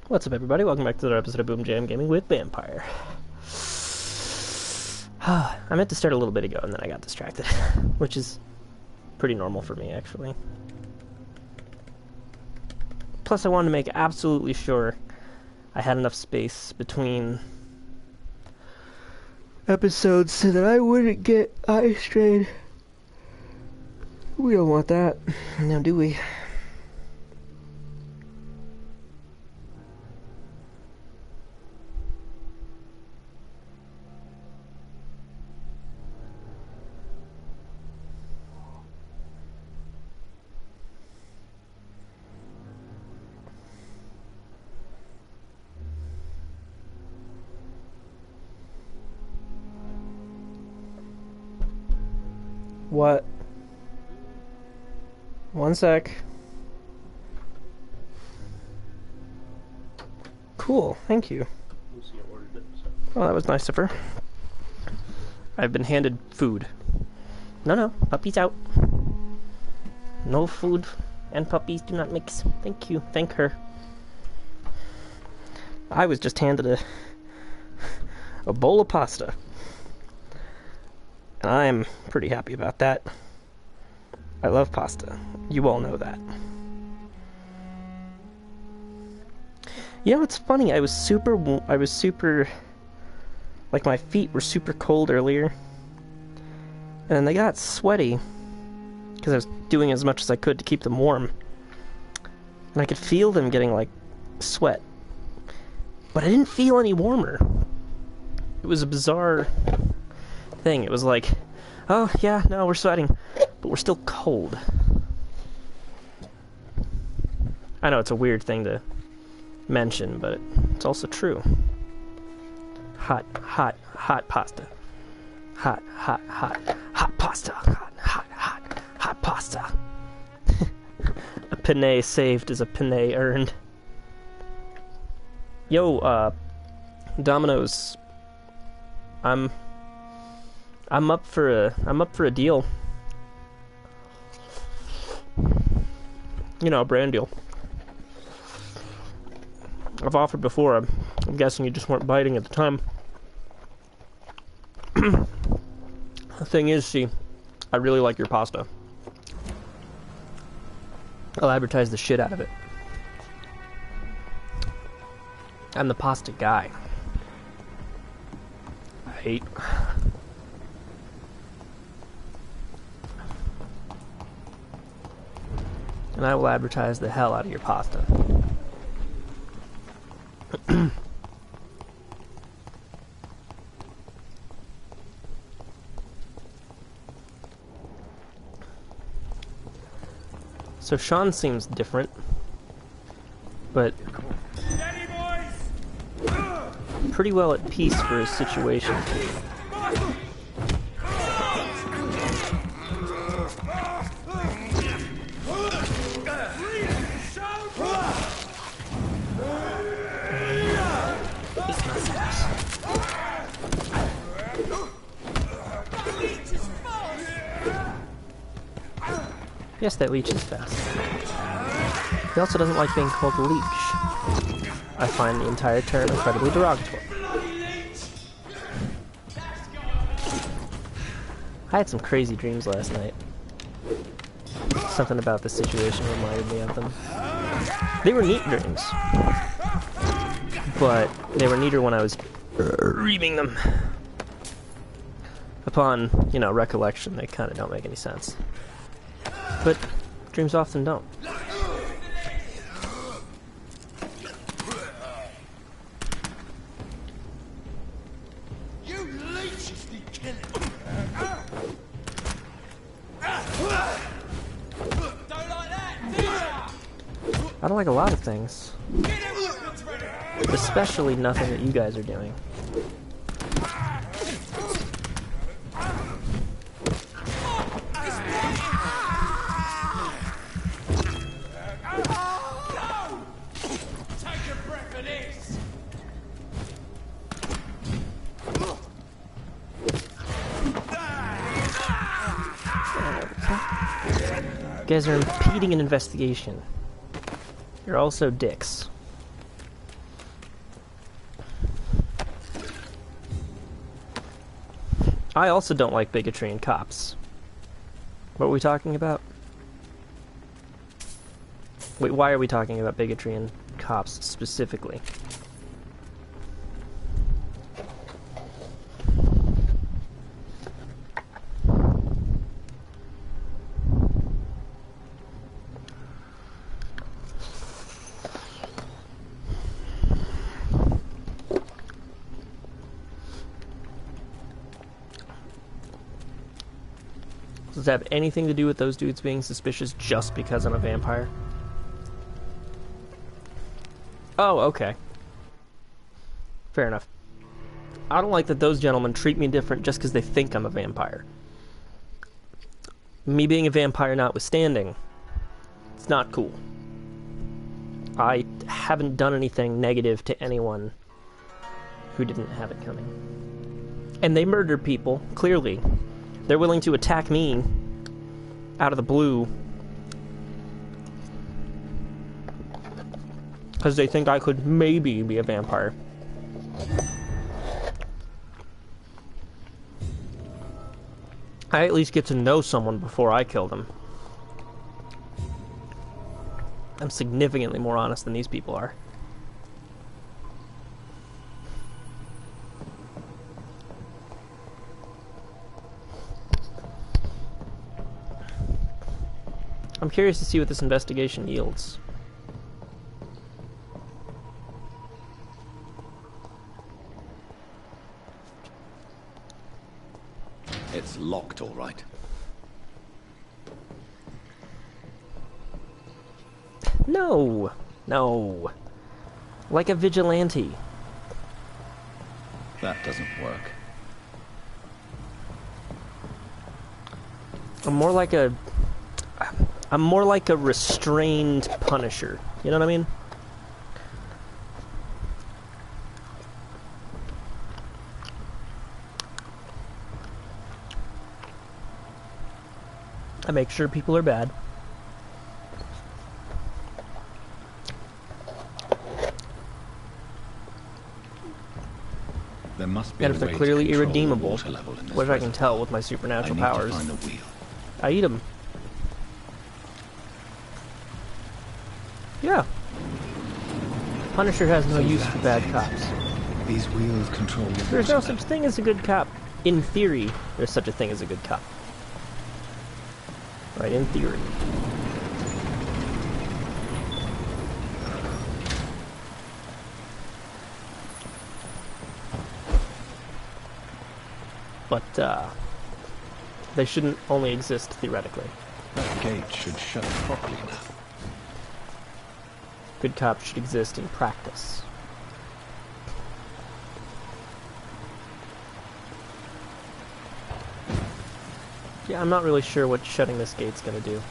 What's up, everybody? Welcome back to another episode of BoomJamGaming with Vampyr. I meant to start a little bit ago, and then I got distracted, which is pretty normal for me, actually. Plus, I wanted to make absolutely sure I had enough space between episodes so that I wouldn't get eye strain. We don't want that, now do we? What? One sec. Cool, thank you. Well, that was nice of her. I've been handed food. No, puppies out. No food and puppies do not mix. Thank you, thank her. I was just handed a bowl of pasta. And I'm pretty happy about that. I love pasta. You all know that. You know, it's funny, I was super, like my feet were super cold earlier. And they got sweaty, because I was doing as much as I could to keep them warm. And I could feel them getting, like, sweat. But I didn't feel any warmer. It was a bizarre thing. It was like, oh yeah, no, we're sweating, but we're still cold. I know it's a weird thing to mention, but it's also true. Hot pasta. Hot pasta. Hot pasta. A penne saved is a penne earned. Yo, Domino's. I'm up for a deal. You know, a brand deal. I've offered before. I'm guessing you just weren't biting at the time. The thing is, see, I really like your pasta. I'll advertise the shit out of it. I'm the pasta guy. And I will advertise the hell out of your pasta. So Sean seems different, but pretty well at peace for his situation. Yes, that leech is fast. He also doesn't like being called leech. I find the entire term incredibly derogatory. I had some crazy dreams last night. Something about the situation reminded me of them. They were neat dreams. But they were neater when I was reading them. Upon, you know, recollection, they kind of don't make any sense. But dreams often don't. You leeches need killing. Don't like that, do ya? I don't like a lot of things. Especially nothing that you guys are doing. You guys are impeding an investigation. You're also dicks. I also don't like bigotry in cops. What were we talking about? Wait, why are we talking about bigotry in cops specifically? Does it have anything to do with those dudes being suspicious just because I'm a vampire? Oh, okay. Fair enough. I don't like that those gentlemen treat me different just because they think I'm a vampire. Me being a vampire notwithstanding, it's not cool. I haven't done anything negative to anyone who didn't have it coming. And they murdered people, clearly. They're willing to attack me out of the blue because they think I could maybe be a vampire. I at least get to know someone before I kill them. I'm significantly more honest than these people are. I'm curious to see what this investigation yields. It's locked, all right. No! No. Like a vigilante. That doesn't work. I'm more like a restrained Punisher. You know what I mean? I make sure people are bad. There must be And if they're clearly irredeemable, which I can tell with my supernatural powers, find a wheel. I eat them. Yeah. Punisher has no use for bad cops. These wheels control the There's no water such level. thing as a good cop. In theory, there's such a thing as a good cop. Right, in theory. But, they shouldn't only exist theoretically. That gate should shut properly now. Good cops should exist in practice. Yeah, I'm not really sure what shutting this gate's gonna do.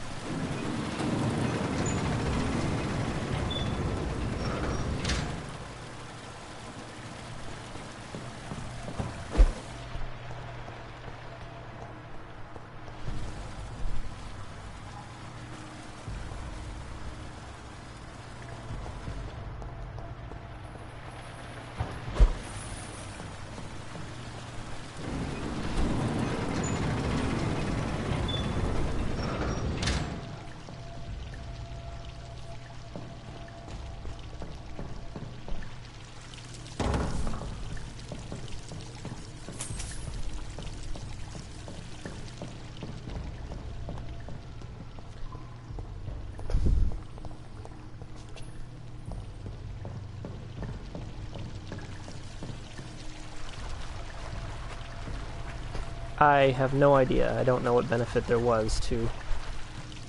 I have no idea. I don't know what benefit there was to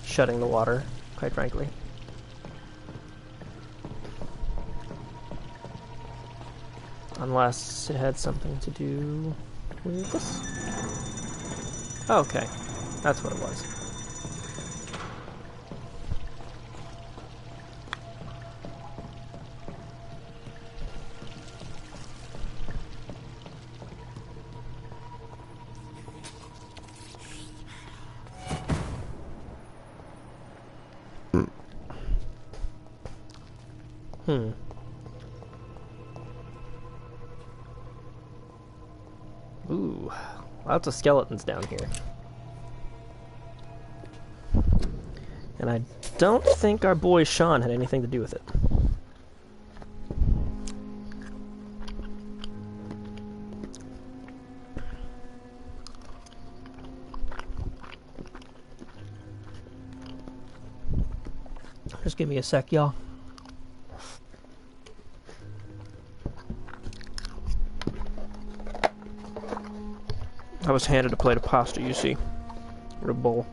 shutting the water, quite frankly. Unless it had something to do with this. Oh, okay, that's what it was. Ooh, Lots of skeletons down here. And I don't think our boy Sean had anything to do with it. Just give me a sec, y'all. I was handed a plate of pasta, you see. Or a bowl.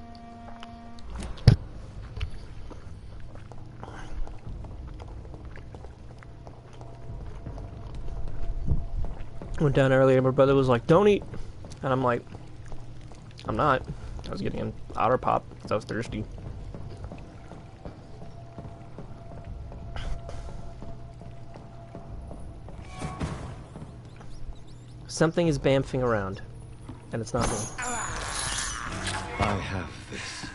Went down earlier, my brother was like, don't eat. And I'm like, I'm not. I was getting an otter pop because I was thirsty. Something is bamfing around, and it's not me. I have this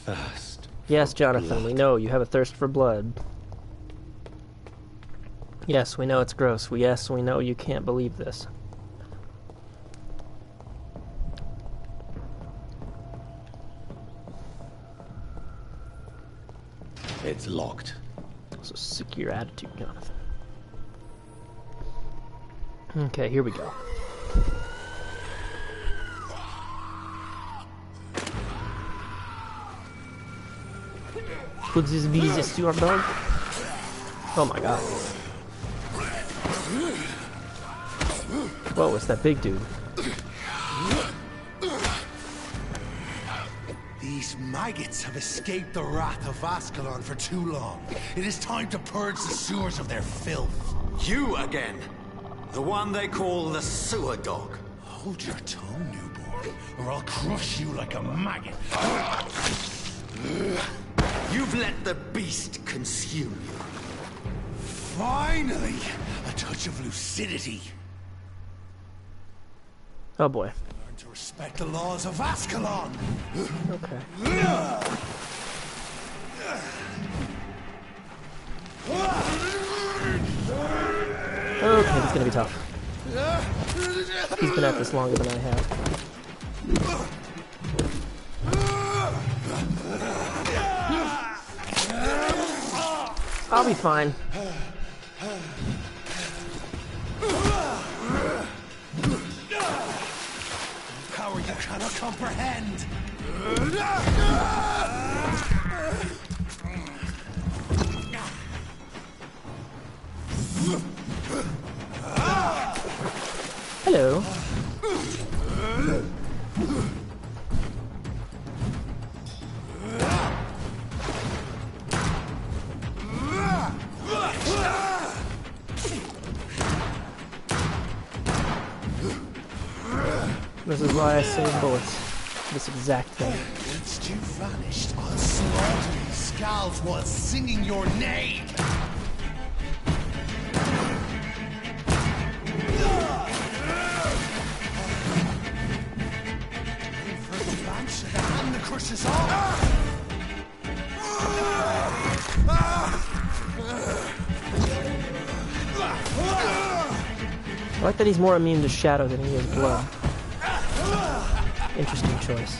thirst. Yes, Jonathan, we know you have a thirst for blood. Yes, we know it's gross. Yes, we know you can't believe this. It's locked. So sick of your attitude, Jonathan. Okay, here we go. Could this be the sewer dog? Oh my god. Whoa, it's that big dude. These maggots have escaped the wrath of Ascalon for too long. It is time to purge the sewers of their filth. You again? The one they call the sewer dog. Hold your tongue, newborn, or I'll crush you like a maggot. You've let the beast consume you. Finally, a touch of lucidity. Oh boy. Learn to respect the laws of Ascalon. Okay. Okay, it's gonna be tough. He's been at this longer than I have. I'll be fine. Power you cannot comprehend. Hello. This is why I save bullets. This exact thing. Once you vanished, I'll slaughter these scalds while singing your name. And the crush is on. I like that he's more immune to shadow than he is blood. Interesting choice.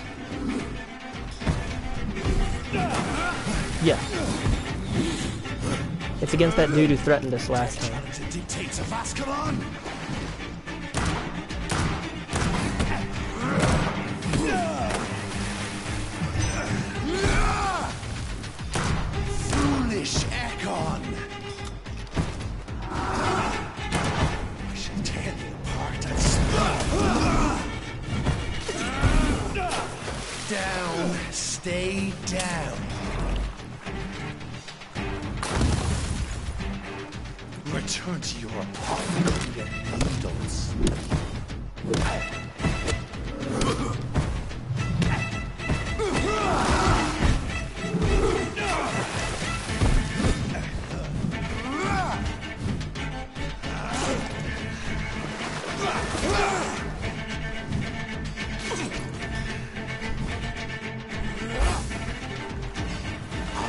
Yeah. It's against that dude who threatened us last time. To dictates of Ascalon. Foolish Ekon. I shall tear you apart and down. Stay down. Return to your apothecary of needles.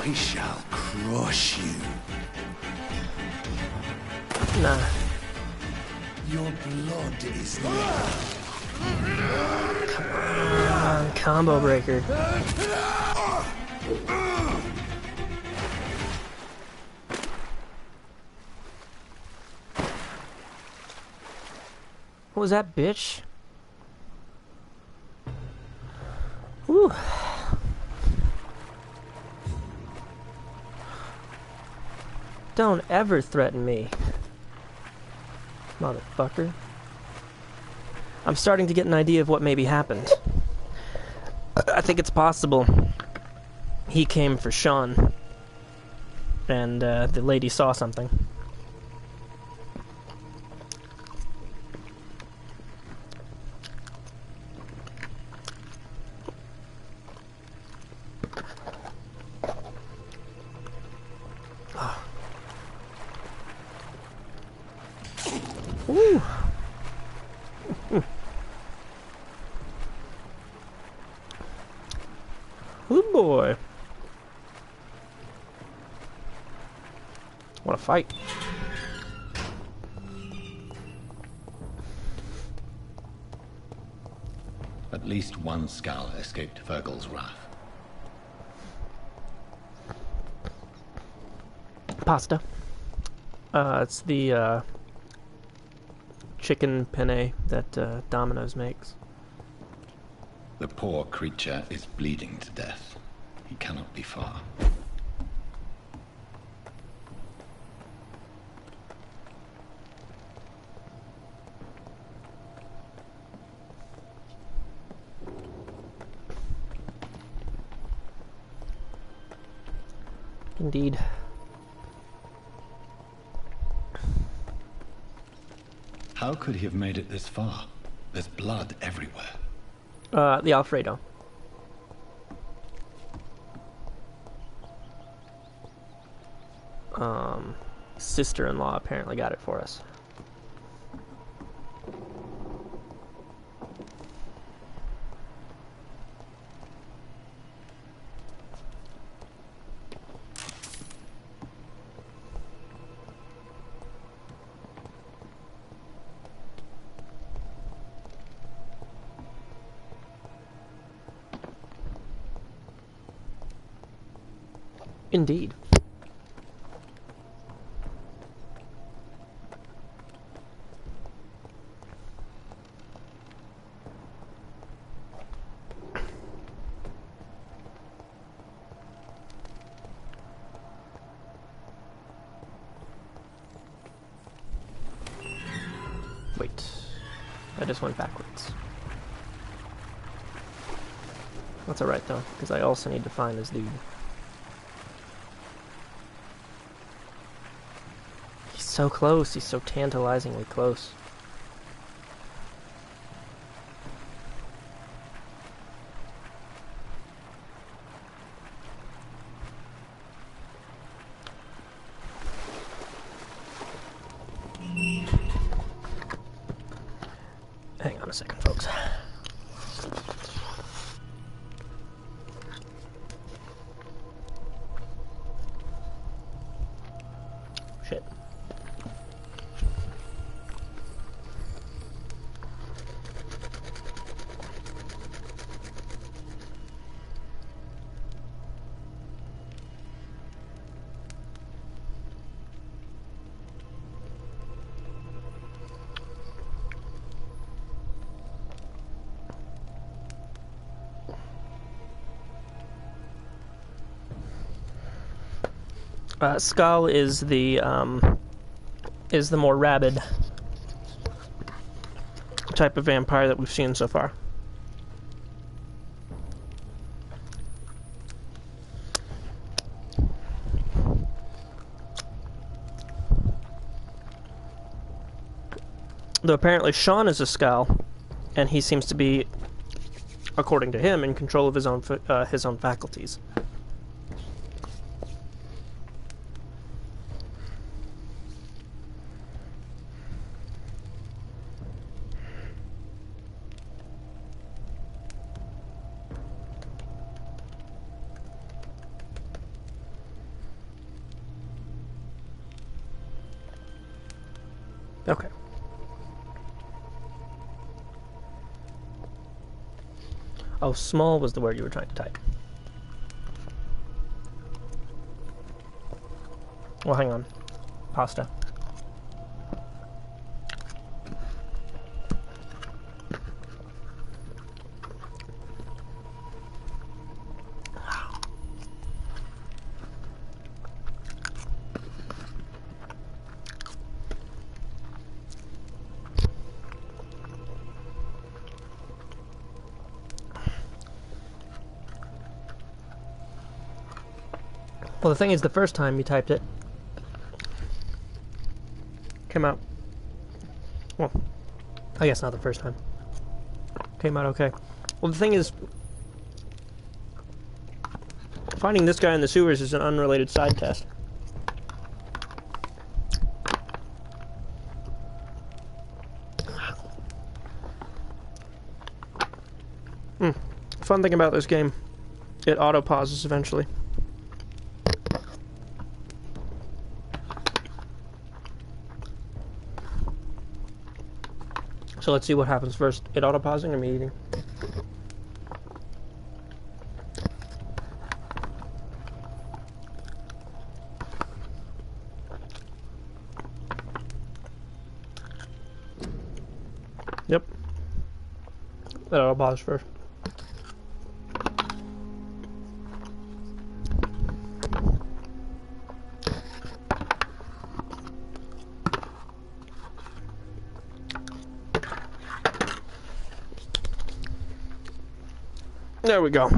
I shall crush you. Nah. Your blood is now Combo breaker. What was that, bitch? Whew. Don't ever threaten me, motherfucker. I'm starting to get an idea of what maybe happened. I think it's possible he came for Sean, and the lady saw something. Ooh. Oh boy. What a fight. At least one skull escaped Virgil's wrath. Pasta. It's the chicken penne that Domino's makes. The poor creature is bleeding to death. He cannot be far. Indeed. How could he have made it this far? There's blood everywhere. The Alfredo. Sister-in-law apparently got it for us. Indeed. Wait. I just went backwards. That's alright though, because I also need to find this dude. So close, he's so tantalizingly close. Hang on a second, folks. Shit. Skull is the more rabid type of vampire that we've seen so far. Though apparently Sean is a Skull, and he seems to be, according to him, in control of his own faculties. Okay. Oh, small was the word you were trying to type. Well, hang on. Pasta. Well, the thing is, the first time you typed it, came out, well, I guess not the first time. Came out okay. Well, the thing is, finding this guy in the sewers is an unrelated side test. Fun thing about this game, it auto-pauses eventually. So let's see what happens first. It auto-pausing or me eating? Yep. It auto-pause first. There we go.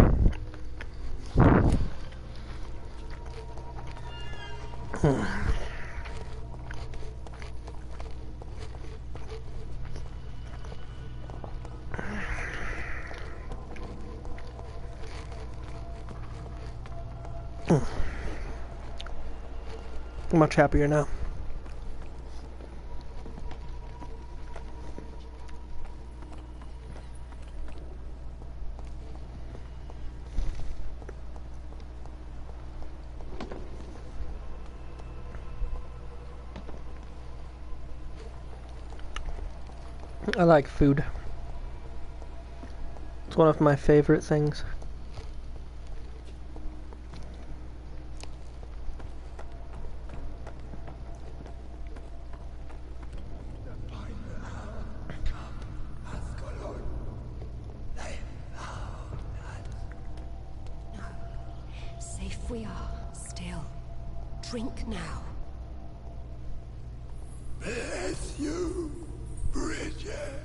Much happier now. I like food. It's one of my favorite things. Safe we are, still. Drink now. Bless you, Bridget.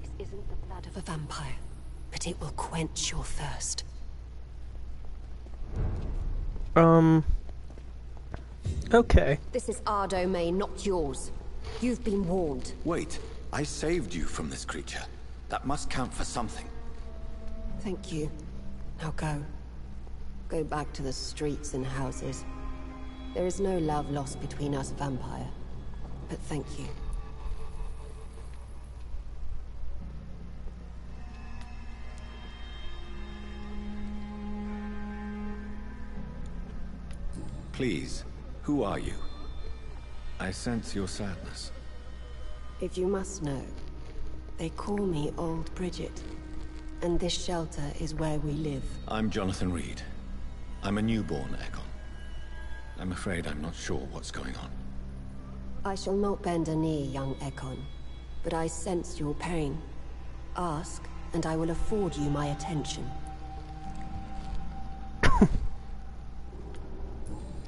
This isn't the blood of a vampire, but it will quench your thirst. Okay. This is our domain, not yours. You've been warned. Wait, I saved you from this creature. That must count for something. Thank you. Now go. Go back to the streets and houses. There is no love lost between us, Vampire. But thank you. Please, who are you? I sense your sadness. If you must know, they call me Old Bridget. And this shelter is where we live. I'm Jonathan Reed. I'm a newborn Ekon. I'm afraid I'm not sure what's going on. I shall not bend a knee, young Ekon. But I sense your pain. Ask, and I will afford you my attention.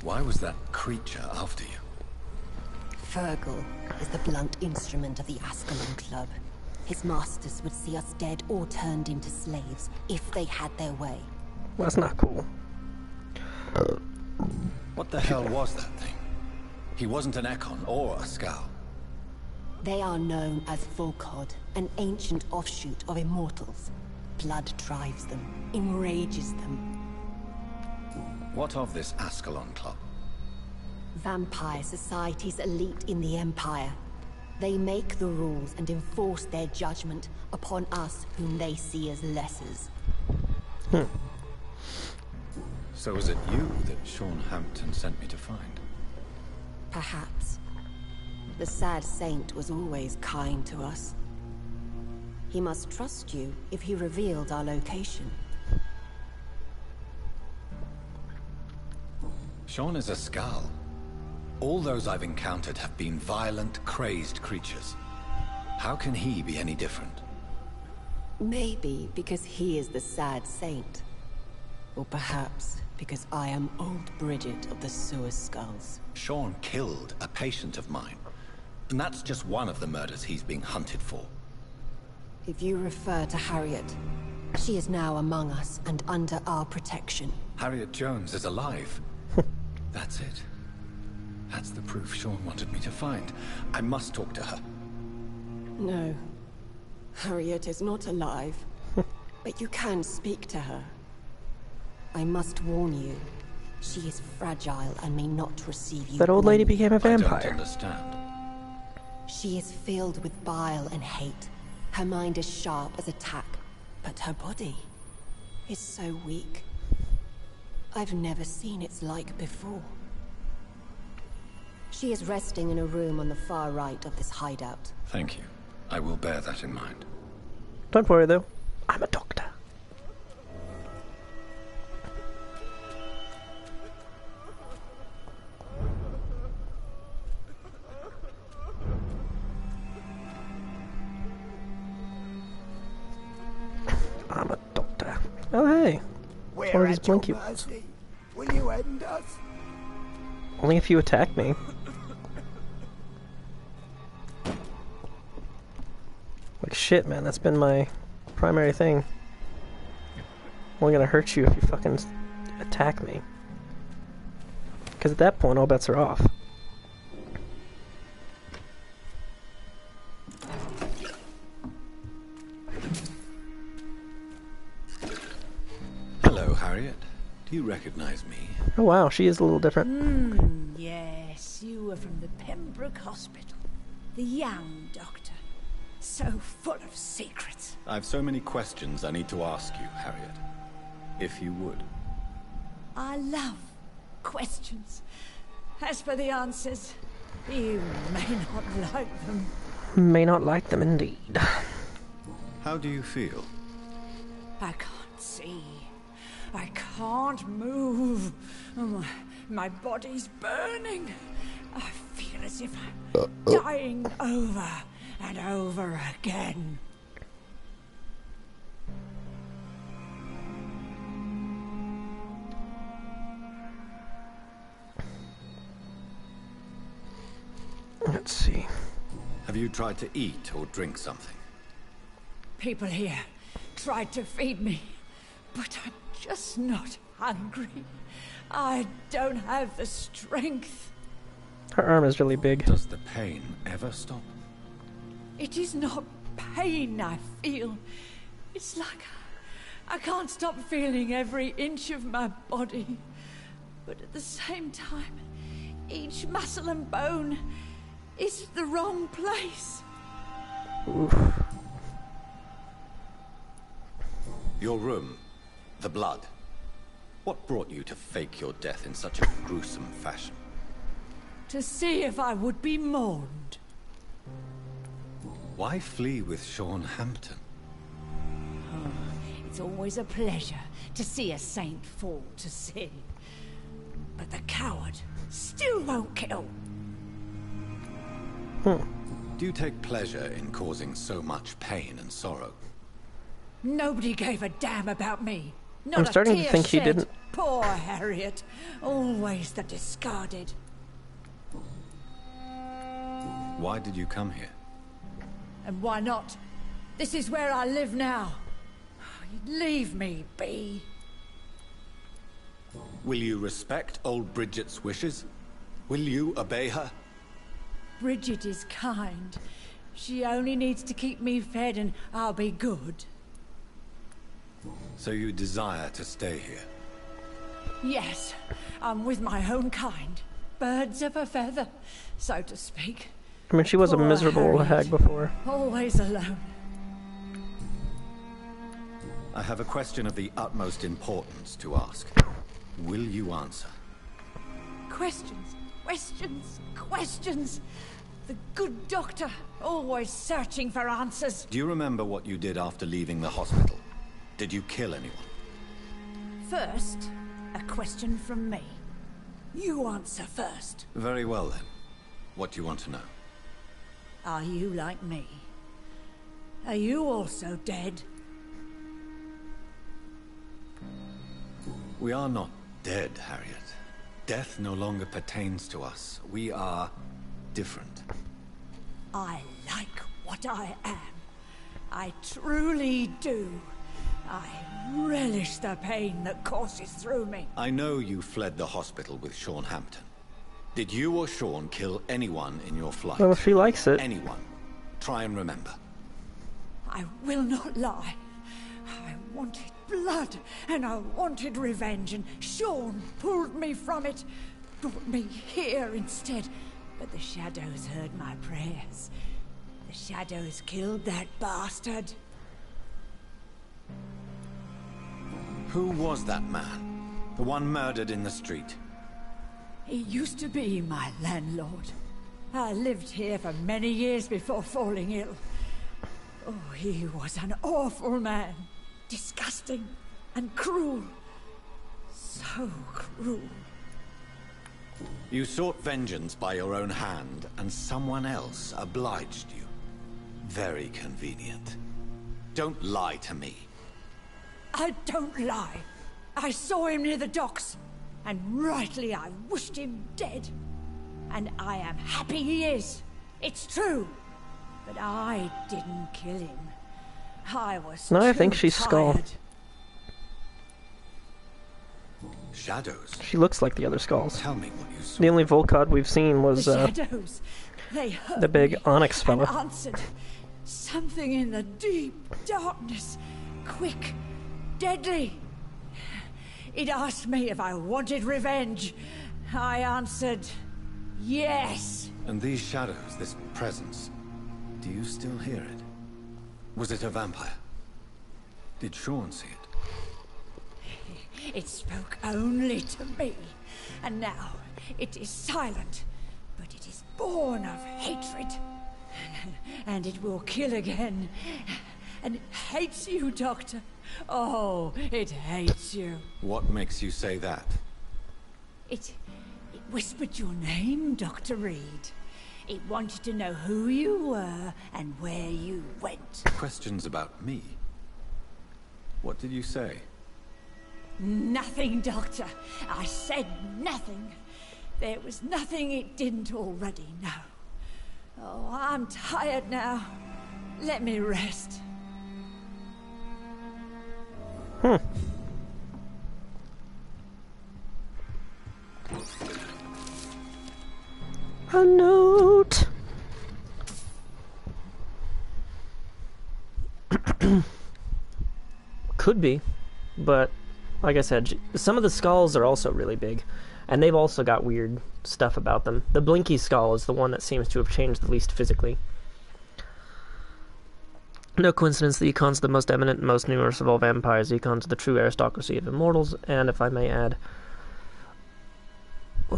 Why was that creature after you? Fergal is the blunt instrument of the Ascalon Club. His masters would see us dead or turned into slaves if they had their way. Well, that's not cool. What the hell was that thing? He wasn't an Ekon or a Scowl. They are known as Volkod, an ancient offshoot of immortals. Blood drives them, enrages them. What of this Ascalon Club? Vampire Society's elite in the Empire. They make the rules and enforce their judgment upon us whom they see as lessers. So was it you that Sean Hampton sent me to find? Perhaps. The sad saint was always kind to us. He must trust you if he revealed our location. Sean is a Skull. All those I've encountered have been violent, crazed creatures. How can he be any different? Maybe because he is the sad saint. Or perhaps because I am old Bridget of the Sewer Skulls. Sean killed a patient of mine. And that's just one of the murders he's being hunted for. If you refer to Harriet, she is now among us and under our protection. Harriet Jones is alive. That's it. That's the proof Sean wanted me to find. I must talk to her. No. Harriet is not alive. But you can speak to her. I must warn you. She is fragile and may not receive you. That old lady warmly. became a I don't vampire. understand. She is filled with bile and hate. Her mind is sharp as a tack, but her body is so weak. I've never seen its like before. She is resting in a room on the far right of this hideout. Thank you. I will bear that in mind. Don't worry though, I'm a doctor. I'm a doctor. Oh hey, We're one of these at your blinky ones. mercy. Will you end us? Only if you attack me. Like shit, man, that's been my primary thing. I'm only gonna hurt you if you fucking attack me. Because at that point, all bets are off. Hello, Harriet. Do you recognize me? Oh wow, she is a little different. Yes, you were from the Pembroke Hospital. The young doctor. So full of secrets. I've so many questions I need to ask you, Harriet. If you would. I love questions. As for the answers, you may not like them. May not like them indeed. How do you feel? I can't see. I can't move. Oh, my body's burning. I feel as if I'm dying over and over again. Let's see. Have you tried to eat or drink something? People here tried to feed me, but I'm just not hungry. I don't have the strength. Her arm is really big. Does the pain ever stop? It is not pain I feel. It's like I can't stop feeling every inch of my body. But at the same time, each muscle and bone is the wrong place. Oof. Your room, the blood. What brought you to fake your death in such a gruesome fashion? To see if I would be mourned. Why flee with Sean Hampton? It's always a pleasure to see a saint fall to sin. But the coward still won't kill. Do you take pleasure in causing so much pain and sorrow? Nobody gave a damn about me. Not I'm starting a to tear think he shed. didn't. Poor Harriet. Always the discarded. Why did you come here? And why not? This is where I live now. Leave me be. Will you respect old Bridget's wishes? Will you obey her? Bridget is kind. She only needs to keep me fed and I'll be good. So you desire to stay here? Yes, I'm with my own kind. Birds of a feather, so to speak. I mean, she was a Poor miserable Harriet. hag before. Always alone. I have a question of the utmost importance to ask. Will you answer? Questions, questions, questions. The good doctor, always searching for answers. Do you remember what you did after leaving the hospital? Did you kill anyone? First, a question from me. You answer first. Very well then. What do you want to know? Are you like me? Are you also dead? We are not dead, Harriet. Death no longer pertains to us. We are different. I like what I am. I truly do. I relish the pain that courses through me. I know you fled the hospital with Sean Hampton. Did you or Sean kill anyone in your flight? Well, if she likes it. Anyone. Try and remember. I will not lie. I wanted blood, and I wanted revenge, and Sean pulled me from it, brought me here instead. But the shadows heard my prayers. The shadows killed that bastard. Who was that man? The one murdered in the street? He used to be my landlord. I lived here for many years before falling ill. Oh, he was an awful man. Disgusting and cruel. So cruel. You sought vengeance by your own hand, and someone else obliged you. Very convenient. Don't lie to me. I don't lie. I saw him near the docks, and rightly I wished him dead. And I am happy he is. It's true. But I didn't kill him. I was No, I too think she's Skull. tired. Shadows? She looks like the other skulls. Tell me what you saw. The only Volcod we've seen was The shadows. They heard the big me Onyx fella. and answered. Something in the deep darkness. Quick. Deadly. It asked me if I wanted revenge. I answered, yes. And these shadows, this presence, do you still hear it? Was it a vampire? Did Sean see it? It spoke only to me. And now it is silent. But it is born of hatred. And it will kill again. And it hates you, Doctor. Oh, it hates you. What makes you say that? It whispered your name, Dr. Reed. It wanted to know who you were and where you went. Questions about me? What did you say? Nothing, Doctor. I said nothing. There was nothing it didn't already know. Oh, I'm tired now. Let me rest. A note. Could be, but like I said, some of the skulls are also really big, and they've also got weird stuff about them. The Blinky skull is the one that seems to have changed the least physically. No coincidence, the Econs are the most eminent and most numerous of all vampires. The Econs are the true aristocracy of immortals, and if I may add,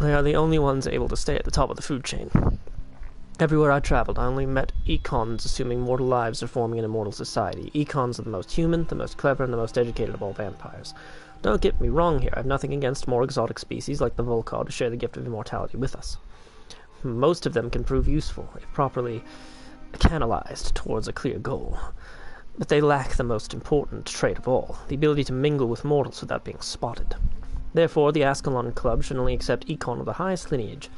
they are the only ones able to stay at the top of the food chain. Everywhere I traveled, I only met Econs assuming mortal lives or forming an immortal society. Econs are the most human, the most clever, and the most educated of all vampires. Don't get me wrong here, I have nothing against more exotic species like the Volcod to share the gift of immortality with us. Most of them can prove useful, if properly canalized towards a clear goal. But they lack the most important trait of all, the ability to mingle with mortals without being spotted. Therefore, the Ascalon Club should only accept Econ of the highest lineage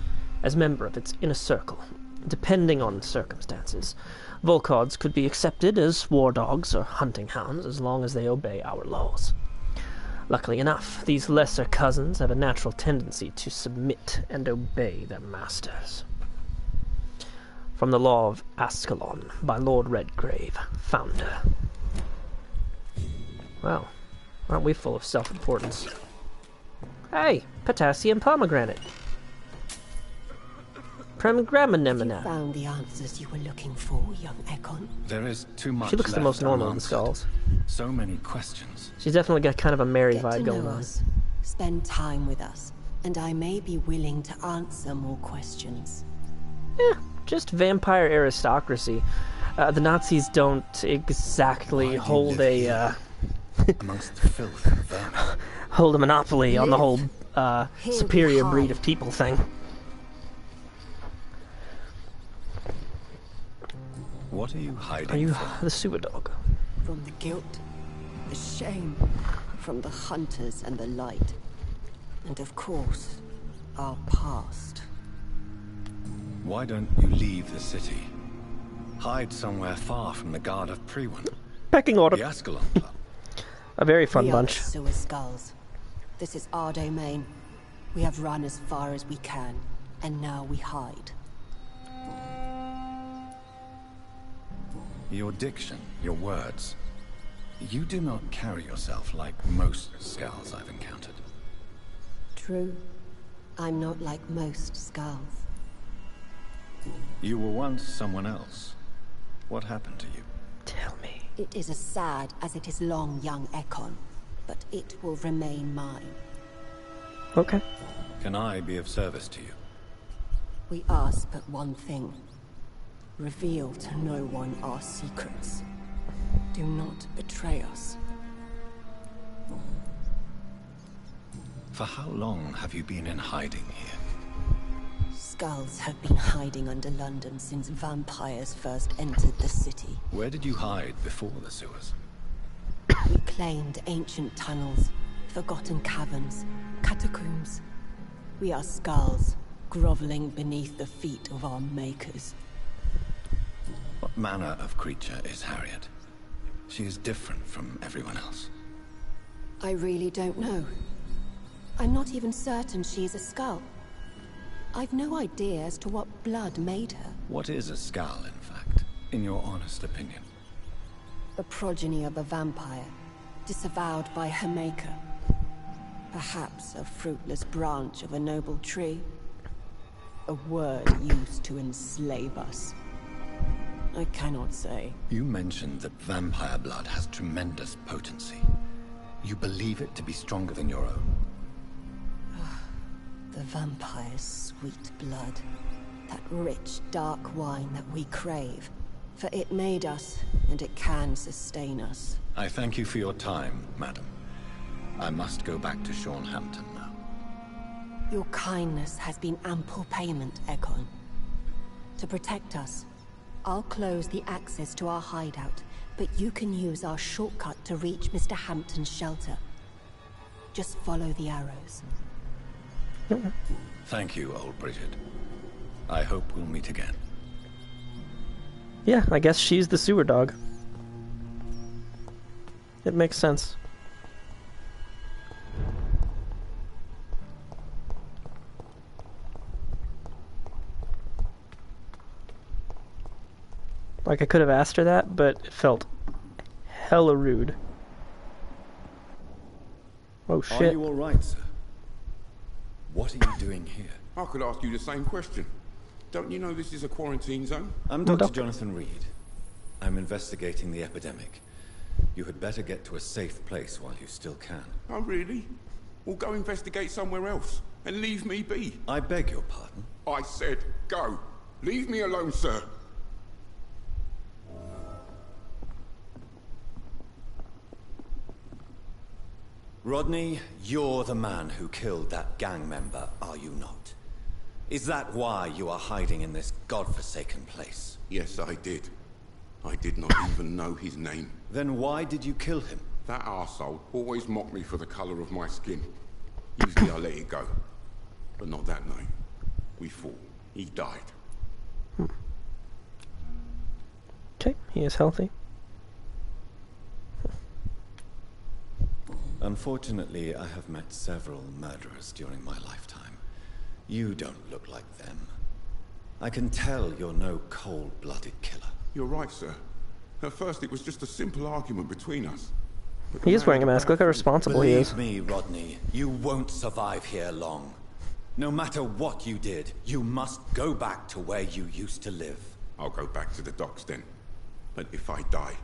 as member of its inner circle. Depending on circumstances, Volcods could be accepted as war dogs or hunting hounds as long as they obey our laws. Luckily enough, these lesser cousins have a natural tendency to submit and obey their masters. From the Law of Ascalon, by Lord Redgrave, founder. Well, aren't we full of self-importance? Hey, potassium pomegranate. You found the answers you were looking for, young Ekon. There is too much She looks the left most normal of the unanswered. skulls. So many questions. She's definitely got kind of a Mary Get to vibe going know on. us. Spend time with us, and I may be willing to answer more questions. just vampire aristocracy. The Nazis don't exactly hold a amongst the filth and vermin. hold a monopoly on the whole Here superior we breed hide. of people thing. What are you hiding Are you from? the sewer dog? From the guilt, the shame, from the hunters and the light. And of course, our past. Why don't you leave the city? Hide somewhere far from the guard of Priwen. Pecking order. The Ascalon Club. A very fun We bunch. are the sewer skulls. This is our domain. We have run as far as we can, and now we hide. Your diction, your words. You do not carry yourself like most skulls I've encountered. True. I'm not like most skulls. You were once someone else. What happened to you? Tell me. It is as sad as it is long, young Ekon, but it will remain mine. Okay. Can I be of service to you? We ask but one thing. Reveal to no one our secrets. Do not betray us. For how long have you been in hiding here? Skulls have been hiding under London since vampires first entered the city. Where did you hide before the sewers? We claimed ancient tunnels, forgotten caverns, catacombs. We are skulls, groveling beneath the feet of our makers. What manner of creature is Harriet? She is different from everyone else. I really don't know. I'm not even certain she is a skull. I've no idea as to what blood made her. What is a skull, in fact, in your honest opinion? A progeny of a vampire, disavowed by her maker. Perhaps a fruitless branch of a noble tree. A word used to enslave us. I cannot say. You mentioned that vampire blood has tremendous potency. You believe it to be stronger than your own. The vampire's sweet blood. That rich, dark wine that we crave. For it made us, and it can sustain us. I thank you for your time, madam. I must go back to Shornhampton now. Your kindness has been ample payment, Ekon. To protect us, I'll close the access to our hideout, but you can use our shortcut to reach Mr. Hampton's shelter. Just follow the arrows. Thank you, old Bridget. I hope we'll meet again. Yeah, I guess she's the sewer dog. It makes sense. Like, I could have asked her that, but it felt hella rude. Oh Are shit. you all right, sir? What are you doing here? I could ask you the same question. Don't you know this is a quarantine zone? I'm Well, Dr. Doc- Jonathan Reed. I'm investigating the epidemic. You had better get to a safe place while you still can. Oh, really? Well, go investigate somewhere else and leave me be. I beg your pardon. I said go. Leave me alone, sir. Rodney, you're the man who killed that gang member, are you not? Is that why you are hiding in this godforsaken place? Yes, I did. I did not even know his name. Then why did you kill him? That arsehole always mocked me for the color of my skin. Usually I let it go. But not that night. We fought. He died. Okay, he is healthy. Unfortunately, I have met several murderers during my lifetime. You don't look like them. I can tell you're no cold-blooded killer. You're right, sir. At first it was just a simple argument between us. But He is now wearing a it's mask. bad Look how for- responsible he is. Believe me, Rodney, you won't survive here long. No matter what you did, you must go back to where you used to live. I'll go back to the docks then. But if I die,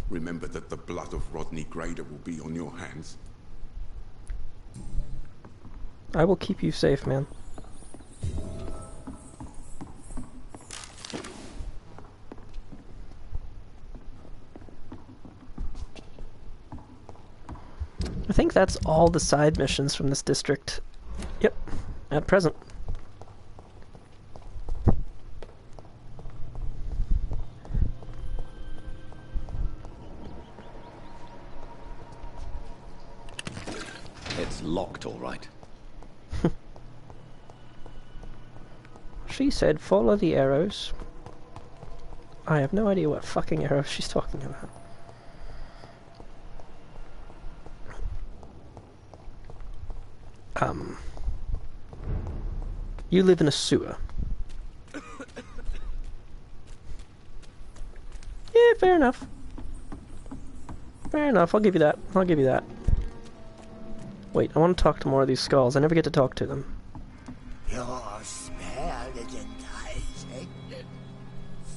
remember that the blood of Rodney Grader will be on your hands. I will keep you safe, man. think that's all the side missions from this district. Yep, at present. It's locked, all right. She said, follow the arrows. I have no idea what fucking arrows she's talking about. You live in a sewer. Yeah, fair enough. Fair enough, I'll give you that. I'll give you that. Wait, I want to talk to more of these skulls. I never get to talk to them. Your smell is enticing.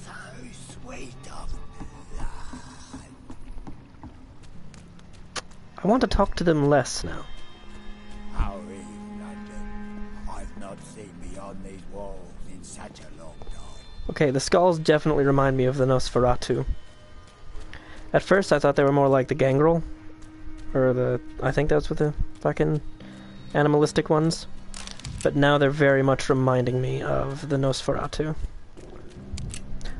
So sweet of blood. I want to talk to them less now. How is London? I've not seen beyond these walls in such a long time. Okay, the skulls definitely remind me of the Nosferatu. At first I thought they were more like the gangrel. Or the... I think that's what the fucking animalistic ones. But now they're very much reminding me of the Nosferatu.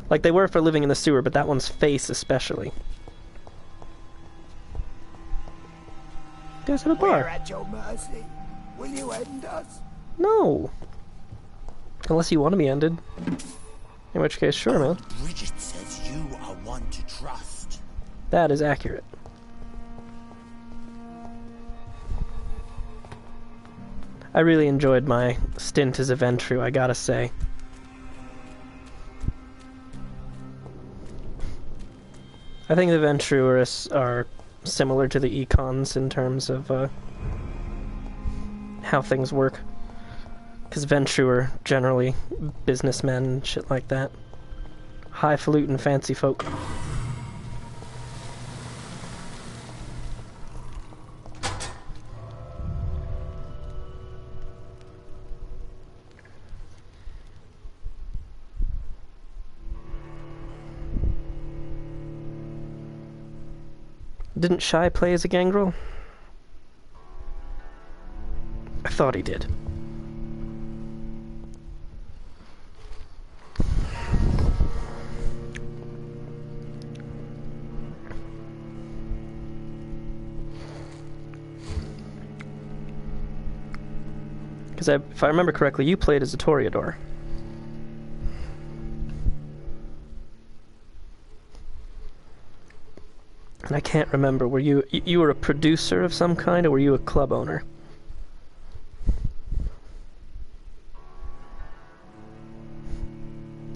Like they were for living in the sewer, but that one's face especially. You guys have a bar. We're at your mercy. Will you end us? No. Unless you want to be ended. In which case, sure, man. Bridget says you are one to trust. That is accurate. I really enjoyed my stint as a Ventru, I gotta say. I think the Ventru are similar to the Econs in terms of how things work. Because Ventru are generally businessmen and shit like that. Highfalutin fancy folk. Didn't Shy play as a gangrel? I thought he did. Because if I remember correctly, you played as a Toreador. And I can't remember, were you were a producer of some kind, or were you a club owner?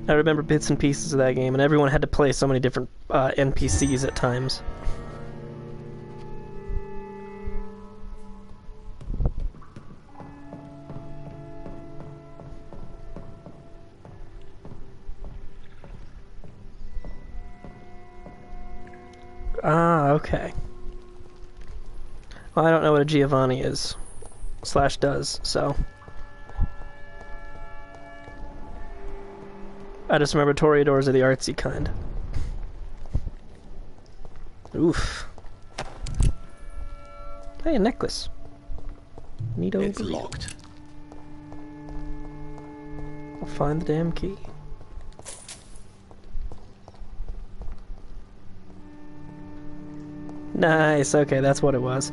I remember bits and pieces of that game, and everyone had to play so many different NPCs at times. Ah, okay. Well, I don't know what a Giovanni is, / does, so... I just remember Toreadors are the artsy kind. Oof. Hey, a necklace. Neato. It's locked. I'll find the damn key. Nice, okay, that's what it was.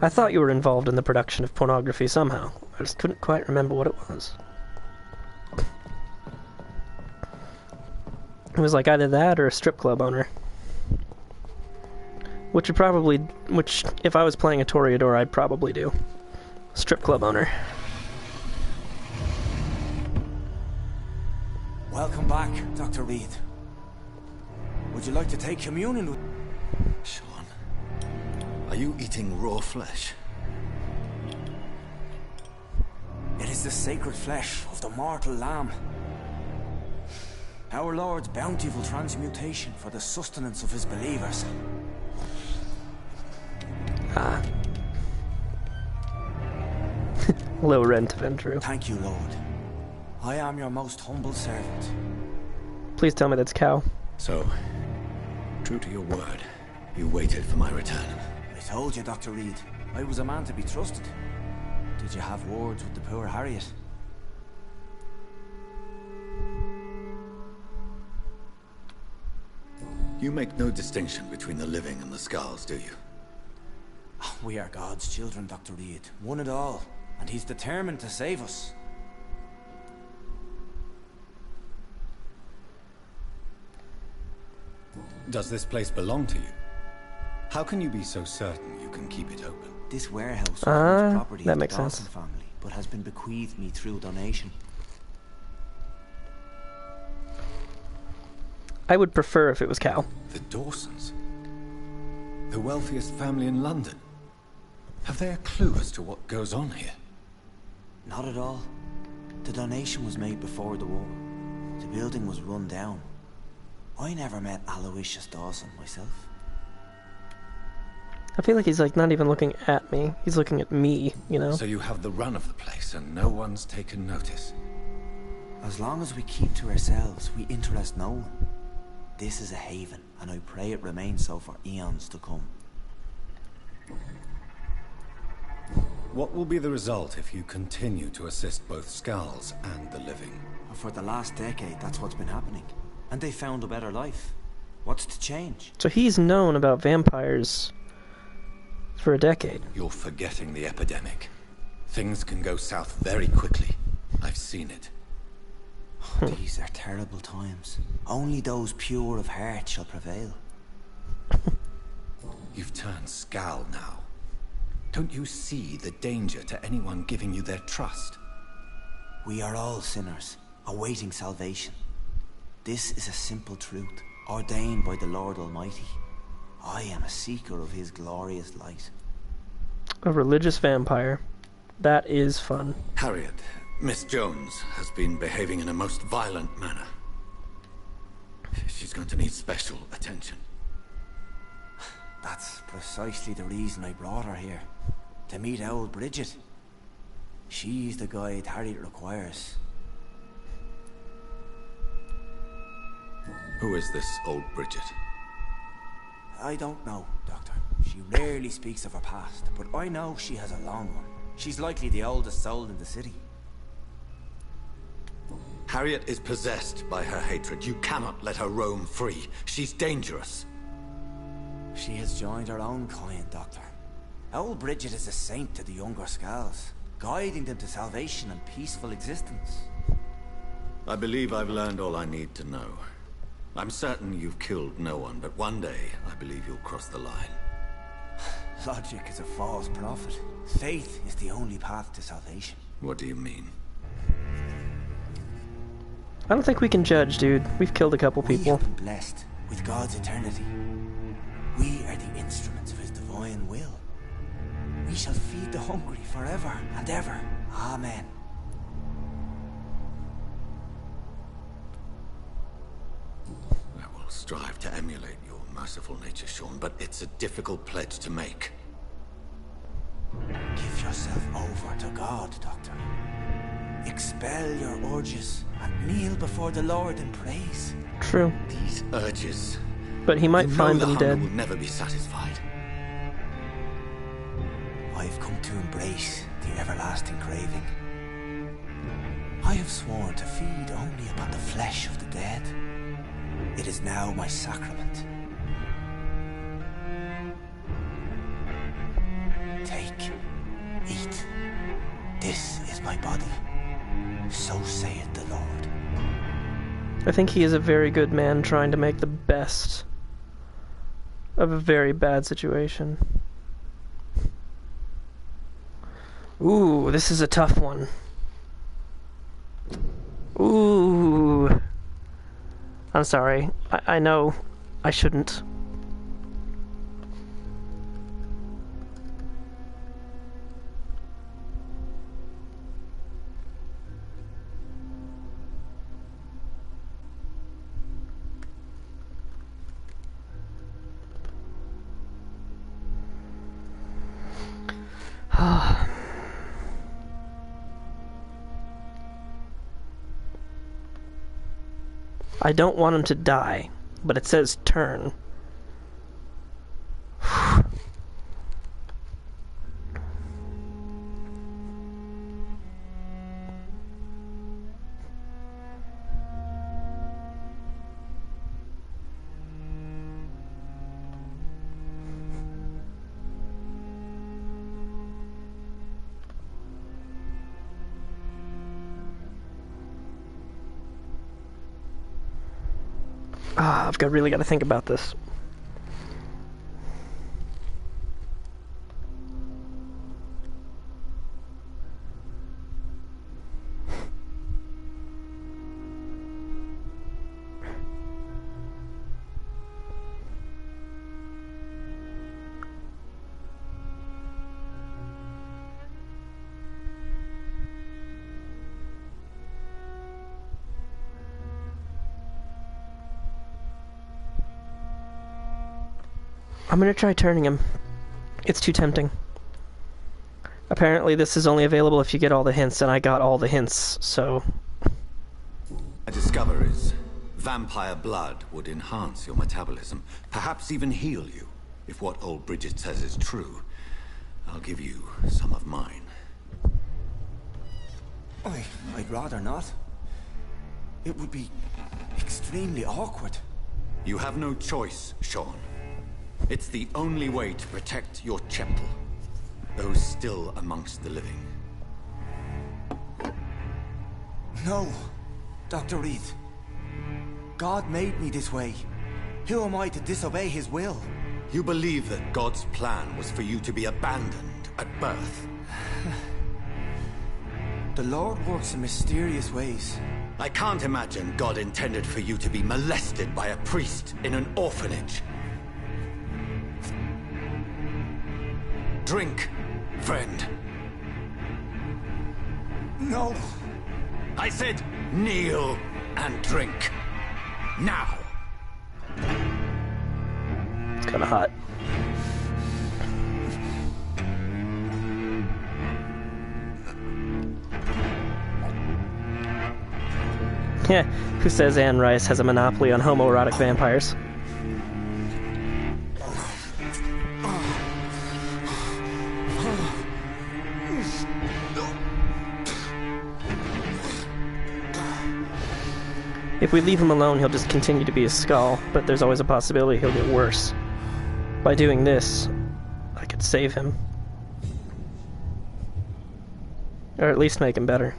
I thought you were involved in the production of pornography somehow. I just couldn't quite remember what it was. It was like either that or a strip club owner. Which if I was playing a Toreador, I'd probably do. Strip club owner. Welcome back, Dr. Reed. Would you like to take communion with... Sean, are you eating raw flesh? It is the sacred flesh of the mortal lamb. Our Lord's bountiful transmutation for the sustenance of his believers. Ah. Low rent, Ventru. Thank you, Lord. I am your most humble servant. Please tell me that's cow. So, true to your word, you waited for my return. I told you, Dr. Reed. I was a man to be trusted. Did you have words with the poor Harriet? You make no distinction between the living and the Skulls, do you? We are God's children, Dr. Reed. One and all. And he's determined to save us. Does this place belong to you? How can you be so certain you can keep it open? This warehouse was property that of the makes Dawson sense. family, but has been bequeathed me through donation. I would prefer if it was Cal. The Dawsons? The wealthiest family in London? Have they a clue as to what goes on here? Not at all. The donation was made before the war. The building was run down. I never met Aloysius Dawson myself. I feel like he's like not even looking at me. He's looking at me, you know? So you have the run of the place and no one's taken notice? As long as we keep to ourselves, we interest no one. This is a haven, and I pray it remains so for eons to come. What will be the result if you continue to assist both Skulls and the living? For the last decade, that's what's been happening. And they found a better life. What's to change? So he's known about vampires for a decade. You're forgetting the epidemic. Things can go south very quickly. I've seen it. These are terrible times. Only those pure of heart shall prevail. You've turned Skull now. Don't you see the danger to anyone giving you their trust? We are all sinners, awaiting salvation. This is a simple truth, ordained by the Lord Almighty. I am a seeker of his glorious light. A religious vampire. That is fun. Harriet, Miss Jones has been behaving in a most violent manner. She's going to need special attention. That's precisely the reason I brought her here. To meet old Bridget. She's the guide Harriet requires. Who is this old Bridget? I don't know, Doctor. She rarely speaks of her past, but I know she has a long one. She's likely the oldest soul in the city. Harriet is possessed by her hatred. You cannot let her roam free. She's dangerous. She has joined her own kind, Doctor. Old Bridget is a saint to the younger Skulls, guiding them to salvation and peaceful existence. I believe I've learned all I need to know. I'm certain you've killed no one, but one day I believe you'll cross the line. Logic is a false prophet. Faith is the only path to salvation. What do you mean? I don't think we can judge, dude. We've killed a couple We people. have been blessed with God's eternity. We are the instruments of his divine will. We shall feed the hungry forever and ever. Amen. I will strive to emulate your merciful nature, Sean, but it's a difficult pledge to make. Give yourself over to God, Doctor. Expel your urges and kneel before the Lord in praise. True. These urges. But he might You find know them the hunger dead. will never be satisfied. I've come to embrace the everlasting craving. I have sworn to feed only upon the flesh of the dead. It is now my sacrament. Take, eat. This is my body. So saith the Lord. I think he is a very good man trying to make the best of a very bad situation. Ooh, this is a tough one. Ooh. I'm sorry. I know I shouldn't. I don't want him to die, but it says turn. really got to think about this. I'm gonna try turning him. It's too tempting. Apparently this is only available if you get all the hints, and I got all the hints, so... I discover is vampire blood would enhance your metabolism, perhaps even heal you. If what old Bridget says is true, I'll give you some of mine. I'd rather not. It would be extremely awkward. You have no choice, Sean. It's the only way to protect your chapel, those still amongst the living. No, Dr. Reed. God made me this way. Who am I to disobey his will? You believe that God's plan was for you to be abandoned at birth? The Lord works in mysterious ways. I can't imagine God intended for you to be molested by a priest in an orphanage. Drink, friend. No. I said kneel and drink. Now. It's kind of hot. Yeah, who says Anne Rice has a monopoly on homoerotic vampires? If we leave him alone, he'll just continue to be a skull, but there's always a possibility he'll get worse. By doing this, I could save him. Or at least make him better.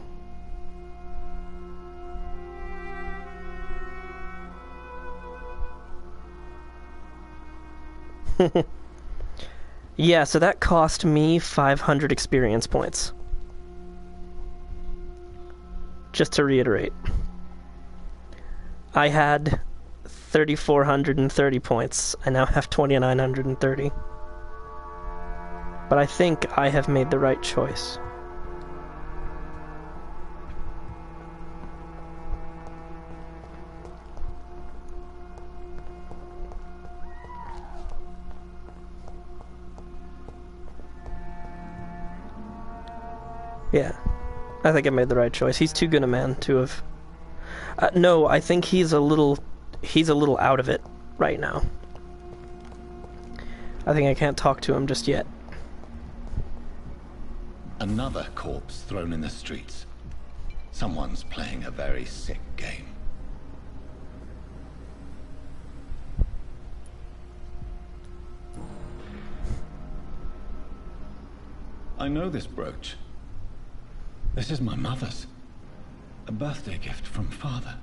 Yeah, so that cost me 500 experience points. Just to reiterate. I had 3,430 points. I now have 2,930. But I think I have made the right choice. Yeah, I think I made the right choice. He's too good a man to have... no, I think he's a little out of it right now. I think I can't talk to him just yet. Another corpse thrown in the streets. Someone's playing a very sick game. I know this brooch. This is my mother's. A birthday gift from father.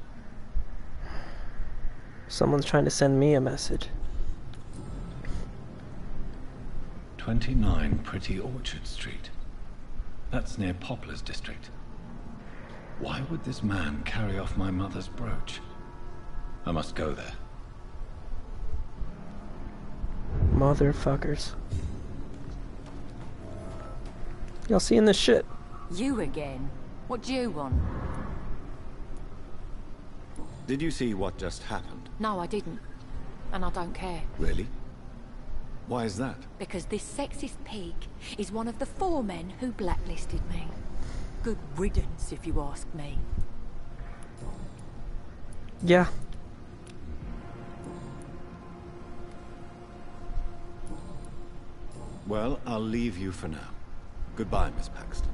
Someone's trying to send me a message. 29 Pretty Orchard Street. That's near Poplar's district. Why would this man carry off my mother's brooch? I must go there. Motherfuckers. Y'all seeing this shit? You again? What do you want? Did you see what just happened? No, I didn't. And I don't care. Really? Why is that? Because this sexist pig is one of the 4 men who blacklisted me. Good riddance, if you ask me. Yeah. Well, I'll leave you for now. Goodbye, Miss Paxton.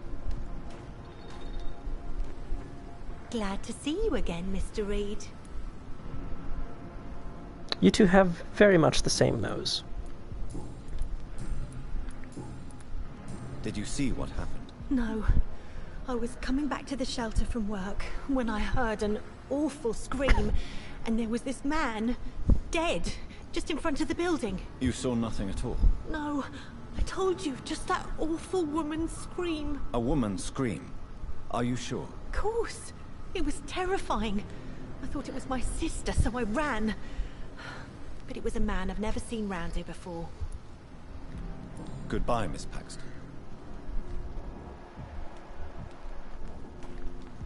Glad to see you again, Mr. Reed. You two have very much the same nose. Did you see what happened? No. I was coming back to the shelter from work when I heard an awful scream and there was this man, dead, just in front of the building. You saw nothing at all? No, I told you, just that awful woman's scream. A woman's scream? Are you sure? Of course. It was terrifying. I thought it was my sister, so I ran. But it was a man I've never seen round here before. Goodbye, Miss Paxton.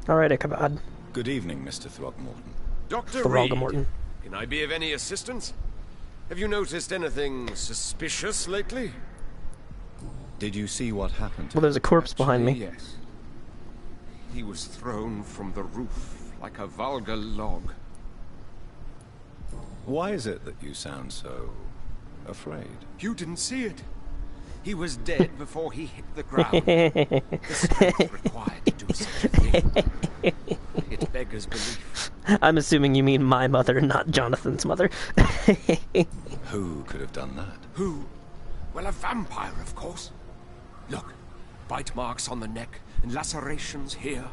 Alright, Ichabod. Good evening, Mr. Throgmorton. Dr. Throgmorton. Reed, can I be of any assistance? Have you noticed anything suspicious lately? Did you see what happened? Well, there's a corpse behind me. Yes. He was thrown from the roof like a vulgar log. Why is it that you sound so afraid? You didn't see it. He was dead before he hit the ground. The strength required to do such a thing. It beggars belief. I'm assuming you mean my mother, not Jonathan's mother. Who could have done that? Who? Well, a vampire, of course. Look, bite marks on the neck and lacerations here.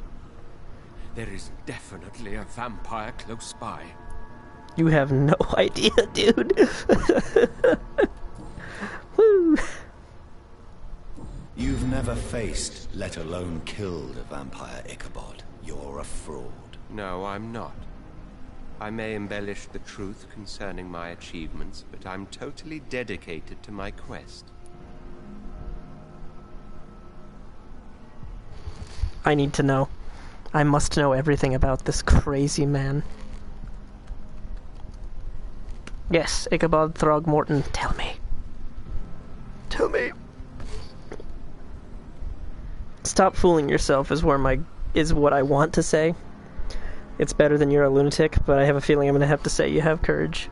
There is definitely a vampire close by. You have no idea, dude. Woo. You've never faced, let alone killed a vampire, Ichabod. You're a fraud. No, I'm not. I may embellish the truth concerning my achievements, but I'm totally dedicated to my quest. I need to know. I must know everything about this crazy man. Yes, Ichabod Throgmorton, tell me. Tell me. Stop fooling yourself is what I want to say. It's better than you're a lunatic, but I have a feeling I'm gonna have to say you have courage.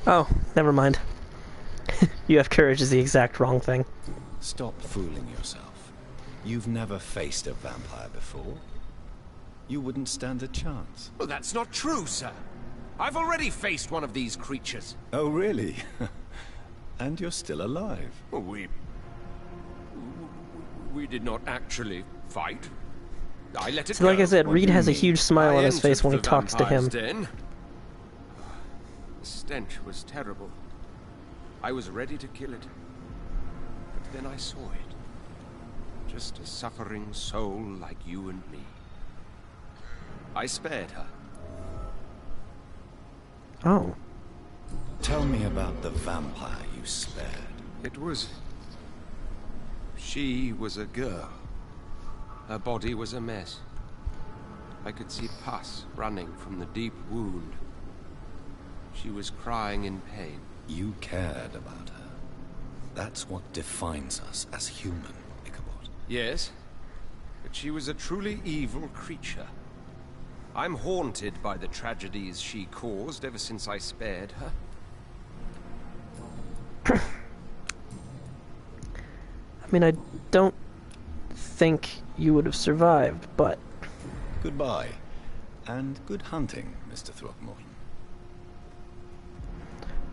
Oh, never mind. You have courage is the exact wrong thing. Stop fooling yourself. You've never faced a vampire before. You wouldn't stand a chance. Well, that's not true, sir. I've already faced one of these creatures. Oh, really? And you're still alive. Well, we did not actually fight. I let it So like go. I said, What Reed do you has a mean? huge smile I on his face entered when he the talks to him. vampire's den. The stench was terrible. I was ready to kill it. But then I saw it. Just a suffering soul like you and me. I spared her. Oh. Tell me about the vampire you spared. It was... She was a girl. Her body was a mess. I could see pus running from the deep wound. She was crying in pain. You cared about her. That's what defines us as human, Ichabod. Yes, but she was a truly evil creature. I'm haunted by the tragedies she caused ever since I spared her. I mean, I don't think you would have survived, but... Goodbye. And good hunting, Mr. Throckmorton.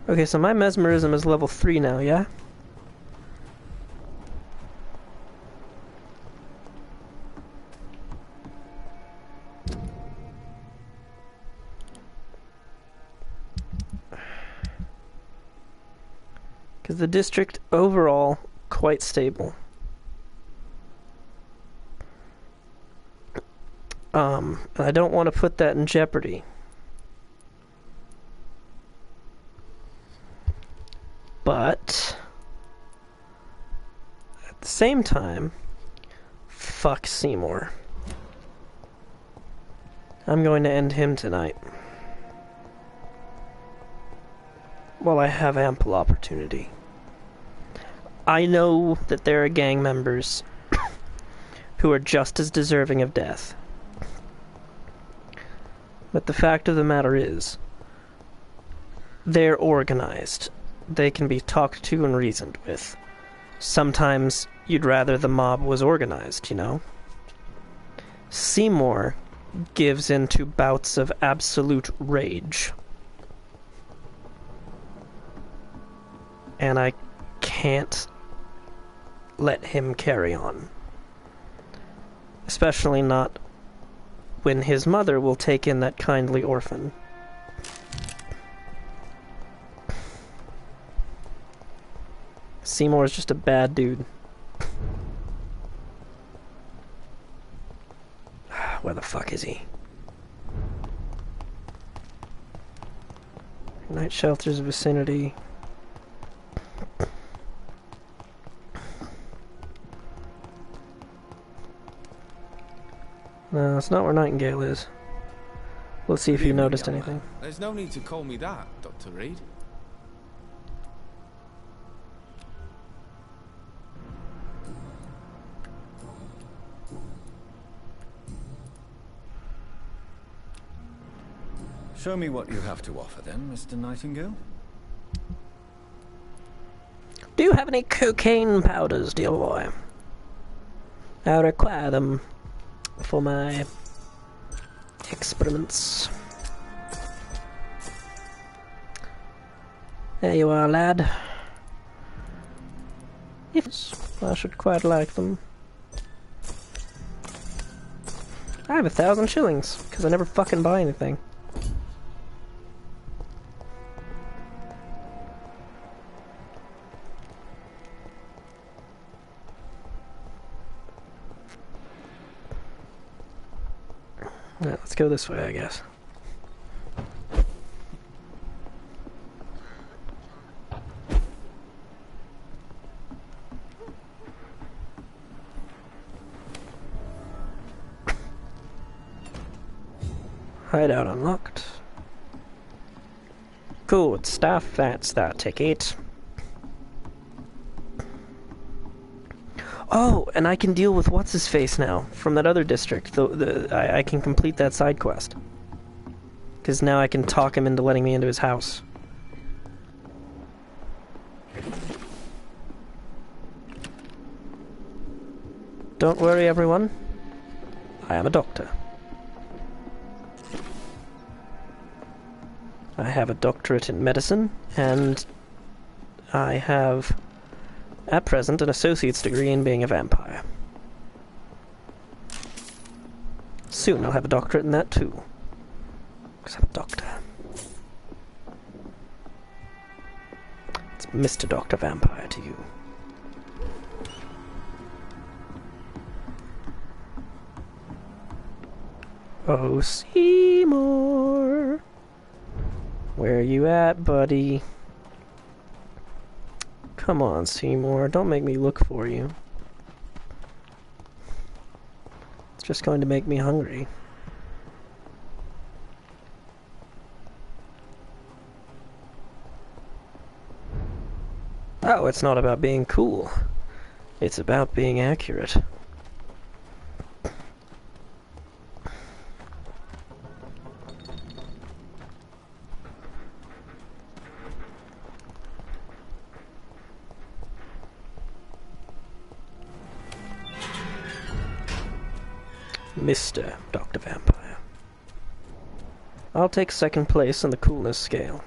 Okay, so my mesmerism is level 3 now, yeah? Because the district overall, quite stable. And I don't want to put that in jeopardy. But at the same time, fuck Seymour. I'm going to end him tonight. While I have ample opportunity. I know that there are gang members who are just as deserving of death. But the fact of the matter is, they're organized. They can be talked to and reasoned with. Sometimes you'd rather the mob was organized, you know? Seymour gives into bouts of absolute rage. and I can't let him carry on. Especially not when his mother will take in that kindly orphan. Seymour is just a bad dude. Where the fuck is he? Night shelters vicinity. No, it's not where Nightingale is. Let's see if you noticed anything. There's no need to call me that, Dr. Reed. Show me what you have to offer then, Mr. Nightingale. Do you have any cocaine powders, dear boy? I require them for my experiments. There you are, lad. Yes, I should quite like them. I have 1,000 shillings, because I never fucking buy anything. Yeah, let's go this way, I guess. Hideout unlocked. Good stuff, that's that ticket. Oh, and I can deal with what's-his-face now, from that other district. I can complete that side quest. Because now I can talk him into letting me into his house. Don't worry, everyone. I am a doctor. I have a doctorate in medicine, and I have, at present, an associate's degree in being a vampire. Soon I'll have a doctorate in that too, because I'm a doctor. It's Mr. Dr. Vampire to you. Oh, Seymour! Where are you at, buddy? Come on, Seymour, don't make me look for you. It's just going to make me hungry. Oh, it's not about being cool. It's about being accurate. Mr. Dr. Vampire. I'll take second place on the coolness scale.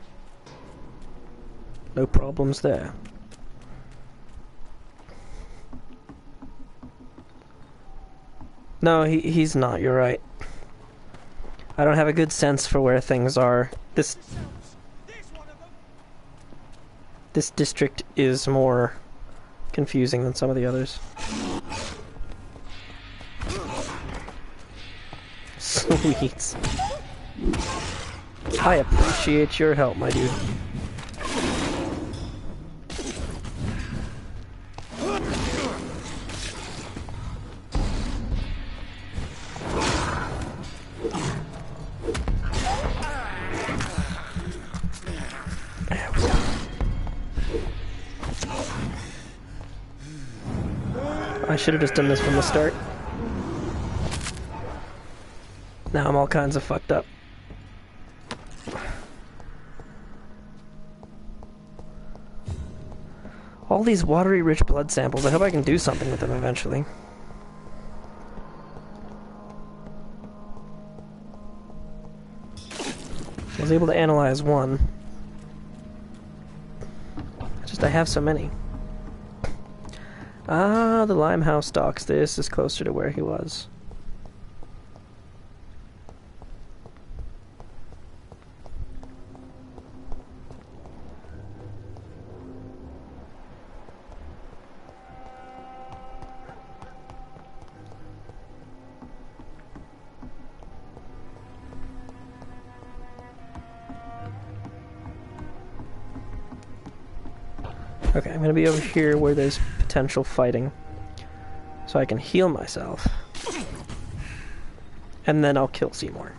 No problems there. No, he's not, you're right. I don't have a good sense for where things are. This district is more confusing than some of the others. Sweet. I appreciate your help, my dude. There we go. I should have just done this from the start. Now I'm all kinds of fucked up. All these watery rich blood samples, I hope I can do something with them eventually. I was able to analyze one. I I have so many. Ah, the Limehouse docks. This is closer to where he was. Okay, I'm gonna be over here where there's potential fighting, so I can heal myself, and then I'll kill Seymour.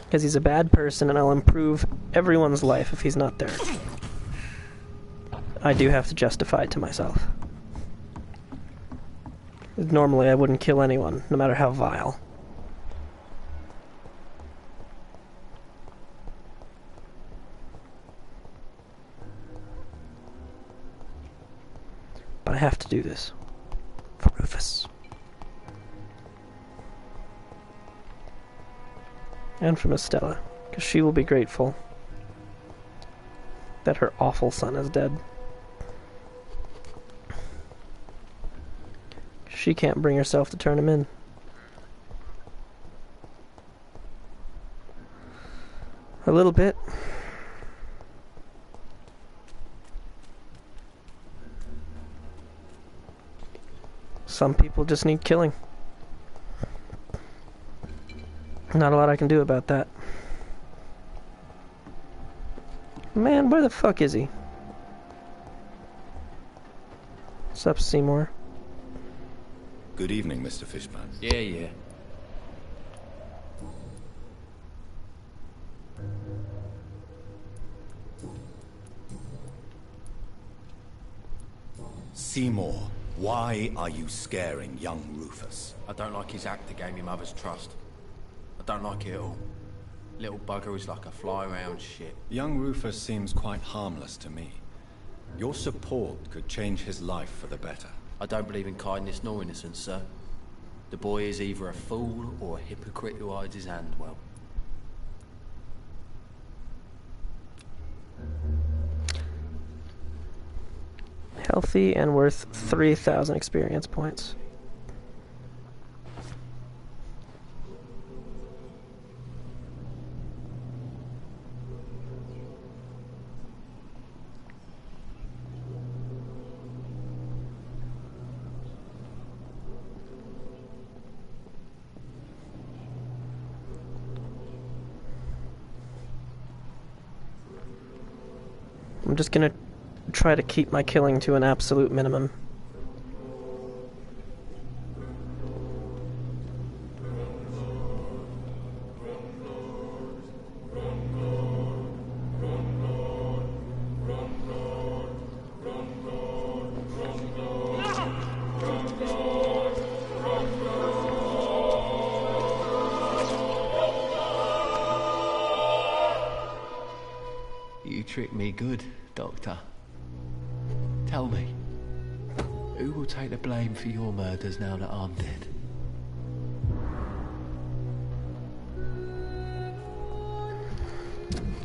Because he's a bad person, and I'll improve everyone's life if he's not there. I do have to justify it to myself. Normally I wouldn't kill anyone, no matter how vile. But I have to do this. For Rufus. And for Miss Stella. Because she will be grateful that her awful son is dead. She can't bring herself to turn him in. A little bit. Some people just need killing. Not a lot I can do about that. Man, where the fuck is he? What's up, Seymour? Good evening, Mr. Fishman. Yeah. Seymour, why are you scaring young Rufus? I don't like his act to gain my mother's trust. I don't like it at all. Little bugger is like a fly around shit. Young Rufus seems quite harmless to me. Your support could change his life for the better. I don't believe in kindness nor innocence, sir. The boy is either a fool or a hypocrite who hides his hand well. Healthy and worth 3,000 experience points. I'm just gonna try to keep my killing to an absolute minimum. You tricked me good, Doctor. Tell me, who will take the blame for your murders now that I'm dead?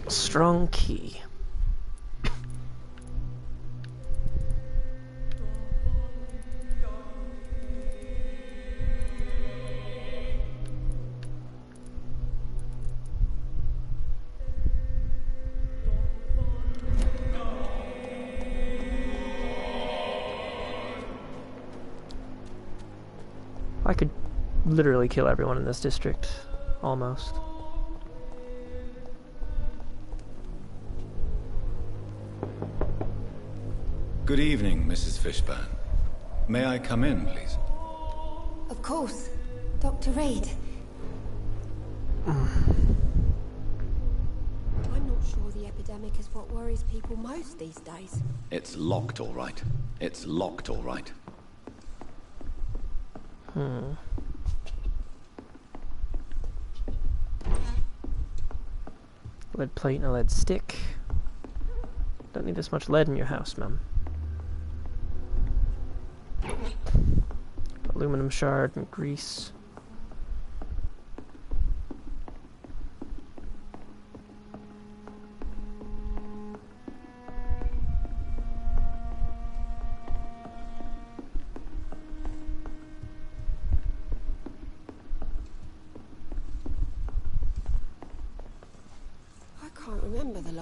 Strong key. I could literally kill everyone in this district, almost. Good evening, Mrs. Fishburne. May I come in, please? Of course. Dr. Reed. I'm not sure the epidemic is what worries people most these days. It's locked, all right. It's locked, all right. Lead plate and a lead stick. Don't need this much lead in your house, ma'am. Aluminum shard and grease.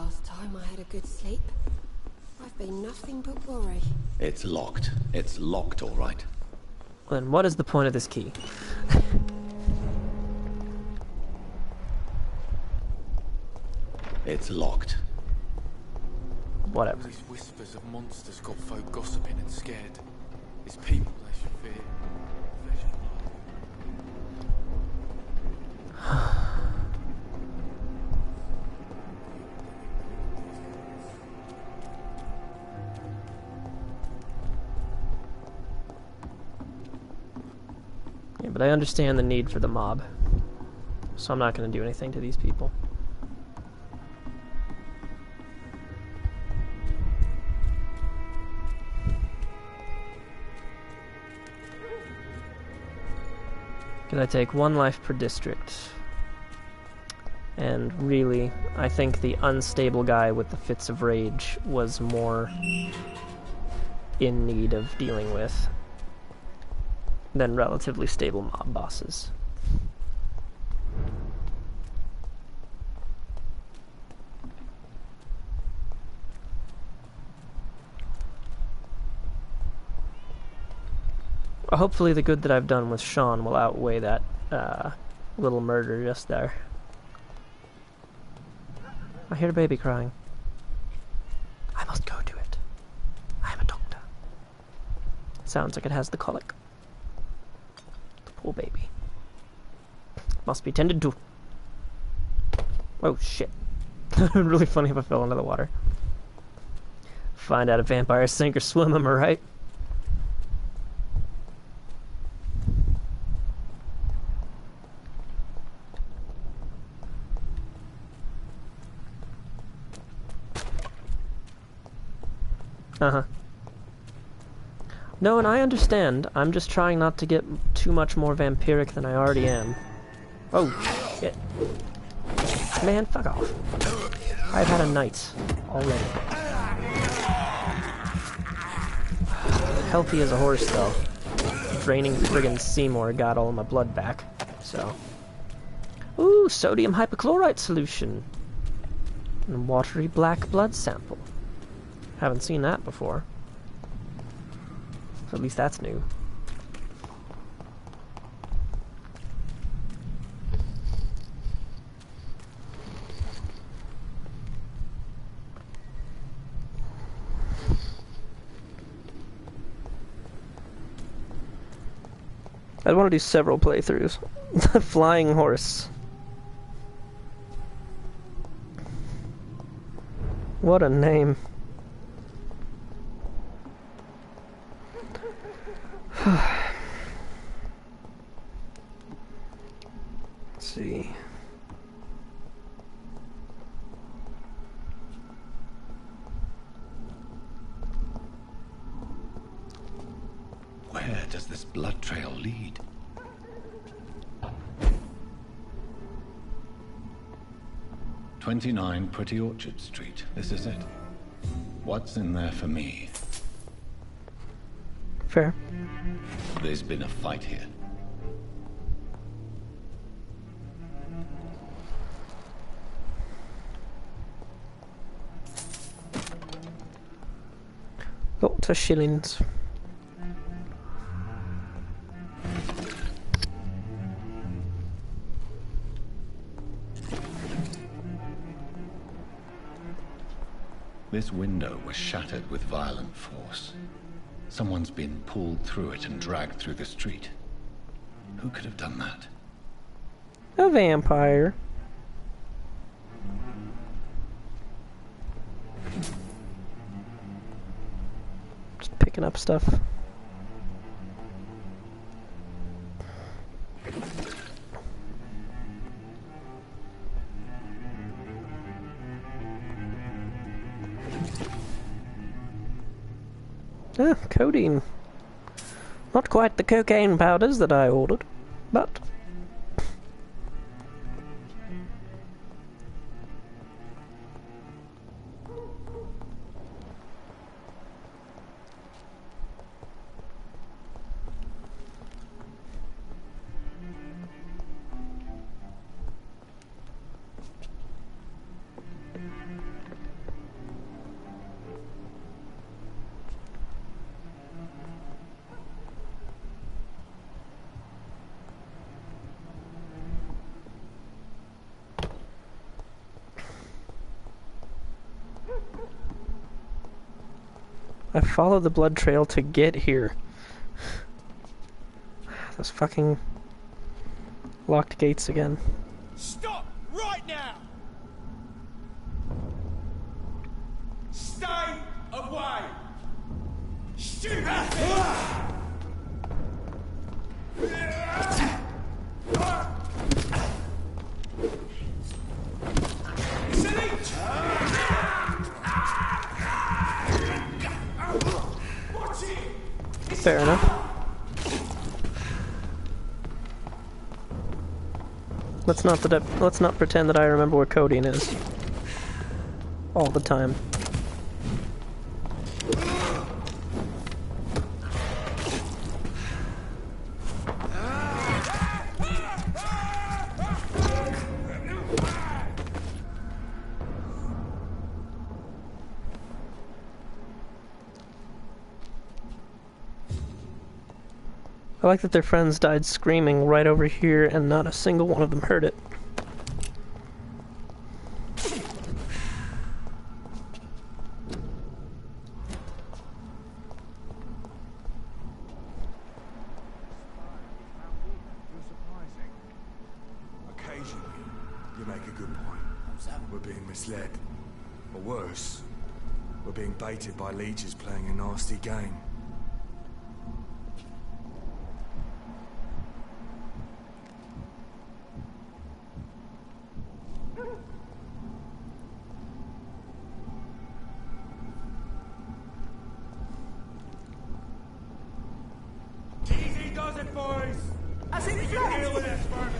last time I had a good sleep. I've been nothing but worry. It's locked. It's locked, all right. Then what is the point of this key? It's locked. Whatever. These whispers of monsters got folk gossiping and scared. It's people they should fear. Yeah, but I understand the need for the mob. So I'm not going to do anything to these people. Because I take 1 life per district. And really, I think the unstable guy with the fits of rage was more in need of dealing with than relatively stable mob bosses. Hopefully the good that I've done with Sean will outweigh that little murder just there. I hear a baby crying. I must go to it. I am a doctor. Sounds like it has the colic. The poor baby. Must be tended to. Oh shit. That would be really funny if I fell into the water. Find out if vampires sink or swim, am I right? Uh-huh. No, and I understand. I'm just trying not to get too much more vampiric than I already am. Oh, shit. Man, fuck off. I've had a night already. Healthy as a horse, though. Draining friggin' Seymour got all of my blood back, so... Ooh, sodium hypochlorite solution. And watery black blood sample. Haven't seen that before. So at least that's new. I want to do several playthroughs. The Flying Horse. What a name. Let's see. Where does this blood trail lead? "29 Pretty Orchard Street. This is it. What's in there for me?" Fair. There's been a fight here. Lots of shillings. This window was shattered with violent force. Someone's been pulled through it and dragged through the street. Who could have done that? A vampire. Just picking up stuff. Ah, codeine. Not quite the cocaine powders that I ordered, but... I followed the blood trail to get here. Those fucking locked gates again. Stop right now! Stay away! Stupid thing! Fair enough. Let's not pretend that I remember where codeine is all the time. I like that their friends died screaming right over here and not a single one of them heard it. Occasionally, you make a good point. We're being misled. Or worse, we're being baited by leeches playing a nasty game. Easy does it, boys! As in We can deal with this first.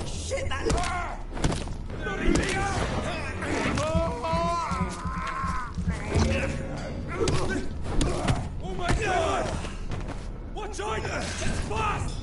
Shit, that... Oh my god! Watch out! It's fast!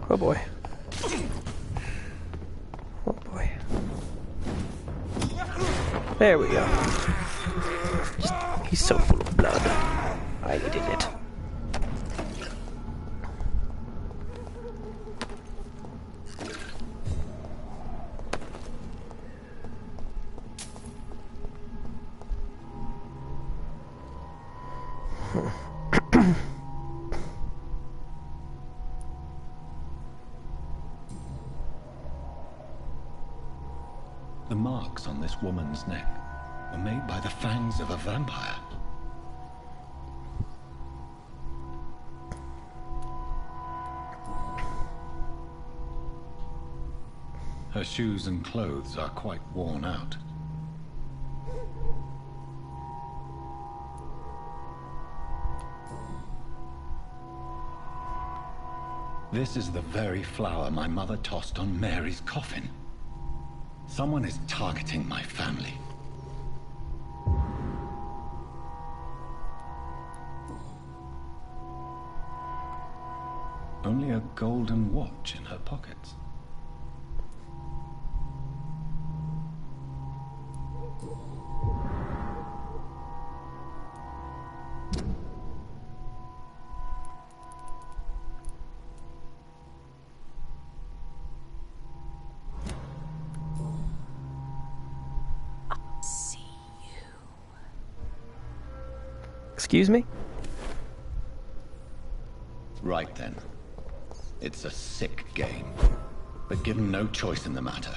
Oh boy. Oh boy. There we go. He's so full of blood. I needed it. The marks on this woman's neck were made by the fangs of a vampire. Her shoes and clothes are quite worn out. This is the very flower my mother tossed on Mary's coffin. Someone is targeting my family. Only a golden watch in her pockets. Excuse me? Right then. It's a sick game. But given no choice in the matter,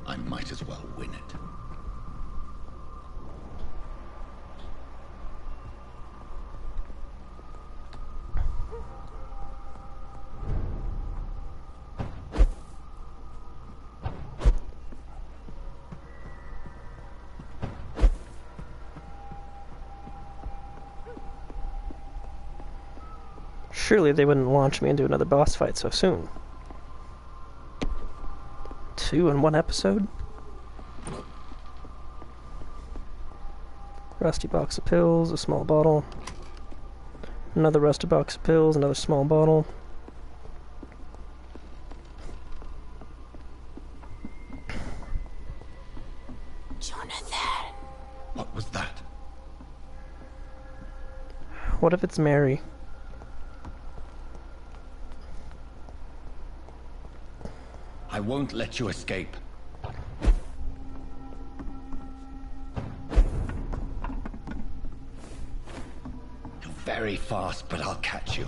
I might as well win it. Surely they wouldn't launch me into another boss fight so soon. 2 in 1 episode? Rusty box of pills, a small bottle. Another rusty box of pills, another small bottle. Jonathan! What was that? What if it's Mary? I won't let you escape. You're very fast, but I'll catch you.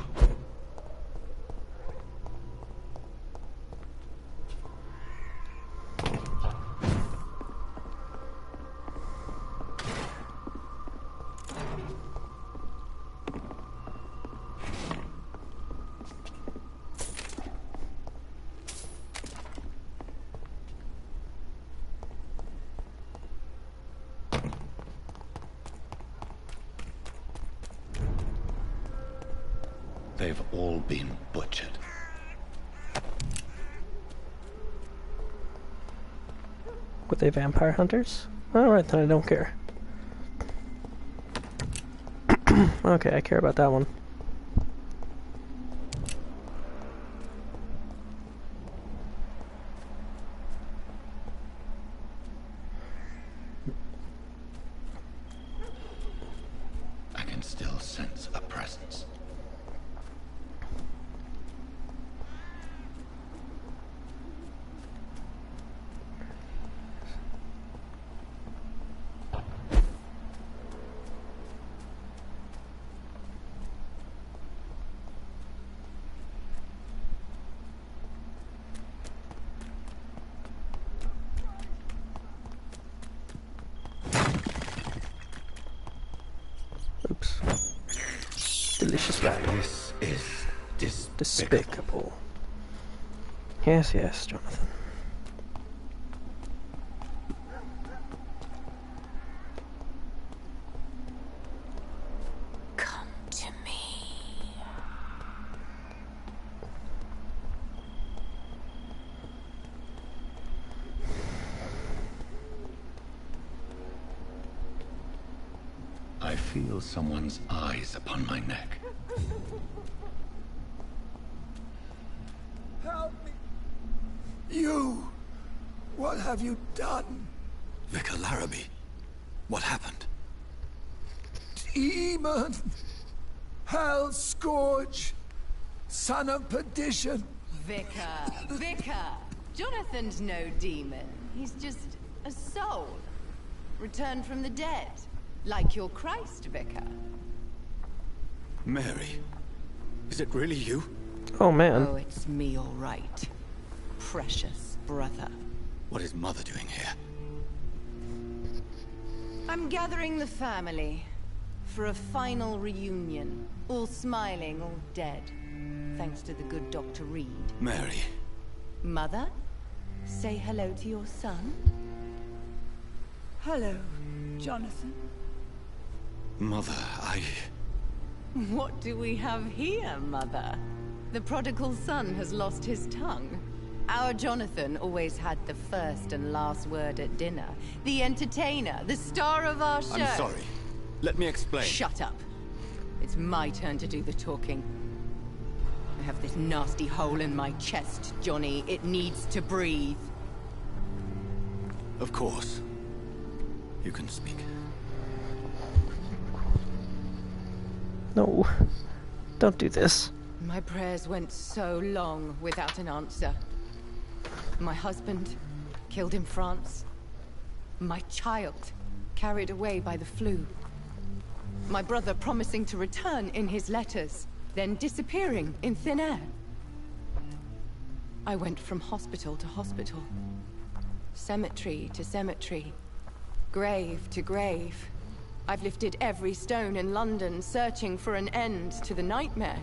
They've all been butchered. Were they vampire hunters? Alright, then I don't care. Okay, I care about that one. I can still sense a presence. Oops. Delicious guy. This is Despicable. Yes, yes, Jonathan. Come to me. I feel someone's eyes upon my neck. Help me. You! What have you done? Vicar Larrabee, what happened? Demon! Hell Scourge! Son of perdition! Vicar! Jonathan's no demon. He's just a soul. Returned from the dead. Like your Christ, Vicar. Mary, is it really you? Oh, man. Oh, it's me, all right. Precious brother. What is Mother doing here? I'm gathering the family for a final reunion. All smiling, all dead. Thanks to the good Dr. Reed. Mary. Mother, say hello to your son. Hello, Jonathan. Mother, What do we have here, Mother? The prodigal son has lost his tongue. Our Jonathan always had the first and last word at dinner. The entertainer, the star of our show. I'm sorry. Let me explain. Shut up. It's my turn to do the talking. I have this nasty hole in my chest, Johnny. It needs to breathe. Of course. You can speak. No. Don't do this. My prayers went so long without an answer. My husband, killed in France. My child, carried away by the flu. My brother promising to return in his letters, then disappearing in thin air. I went from hospital to hospital. Cemetery to cemetery. Grave to grave. I've lifted every stone in London, searching for an end to the nightmare.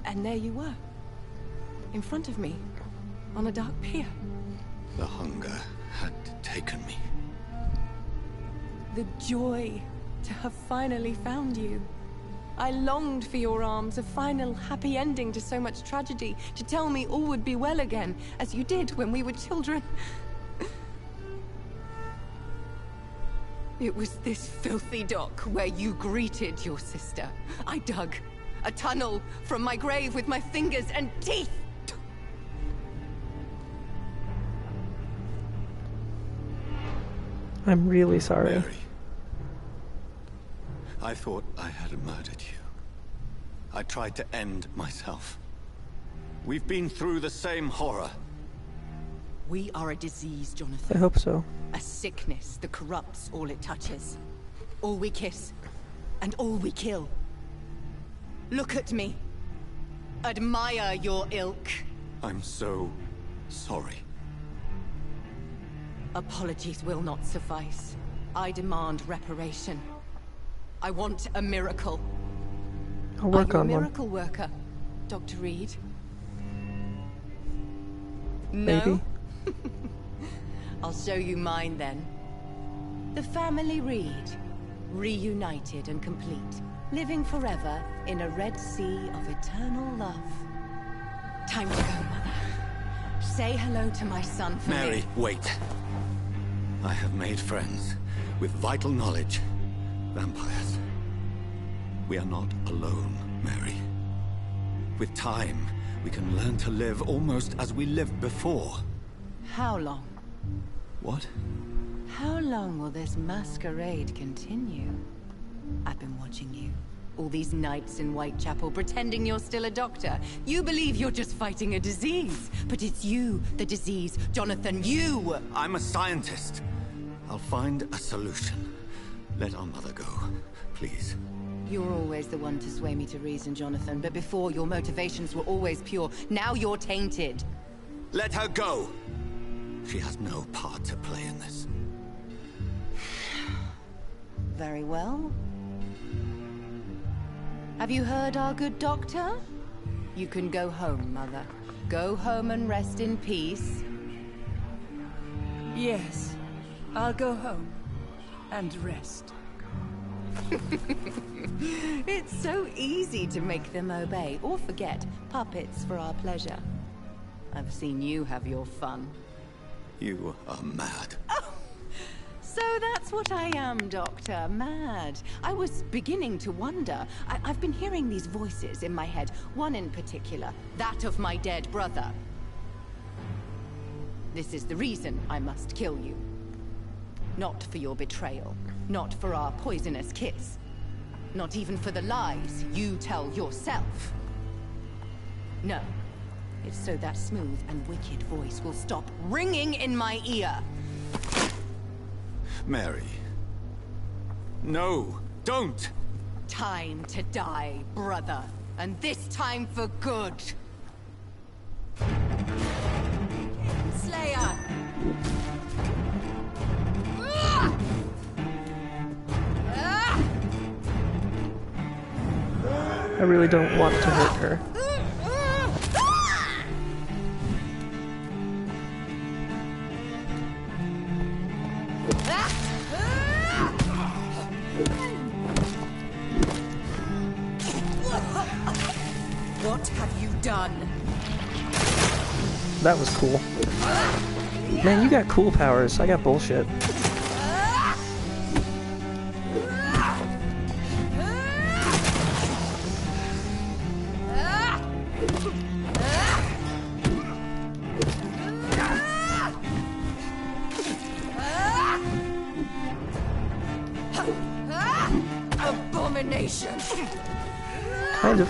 And there you were. In front of me. On a dark pier. The hunger had taken me. The joy to have finally found you. I longed for your arms, a final happy ending to so much tragedy, to tell me all would be well again, as you did when we were children. It was this filthy dock where you greeted your sister. I dug a tunnel from my grave with my fingers and teeth. I'm really sorry. Mary, I thought I had murdered you. I tried to end myself. We've been through the same horror. We are a disease, Jonathan. I hope so. A sickness that corrupts all it touches. All we kiss, and all we kill. Look at me. Admire your ilk. I'm so sorry. Apologies will not suffice. I demand reparation. I want a miracle. I'll work on Are you a one. miracle worker, Dr. Reed? Maybe. No? I'll show you mine then. The family Reed, reunited and complete, living forever in a red sea of eternal love. Time to go, Mother. Say hello to my son for Mary, me. wait. I have made friends with vital knowledge. Vampires. We are not alone, Mary. With time, we can learn to live almost as we lived before. How long? What? How long will this masquerade continue? I've been watching you. All these nights in Whitechapel pretending you're still a doctor. You believe you're just fighting a disease. But it's you, the disease. Jonathan, you! I'm a scientist. I'll find a solution. Let our mother go, please. You're always the one to sway me to reason, Jonathan. But before, your motivations were always pure. Now you're tainted. Let her go! She has no part to play in this. Very well. Have you heard our good doctor? You can go home, Mother. Go home and rest in peace. Yes, I'll go home and rest. It's so easy to make them obey or forget. Puppets for our pleasure. I've seen you have your fun. You are mad. So that's what I am, Doctor. Mad. I was beginning to wonder. I've been hearing these voices in my head. One in particular. That of my dead brother. This is the reason I must kill you. Not for your betrayal. Not for our poisonous kiss. Not even for the lies you tell yourself. No. It's so that smooth and wicked voice will stop ringing in my ear. Mary. No, don't! Time to die, brother. And this time for good. Slayer! I really don't want to hurt her. What have you done? That was cool. Man, you got cool powers. I got bullshit. Abomination! Kind of.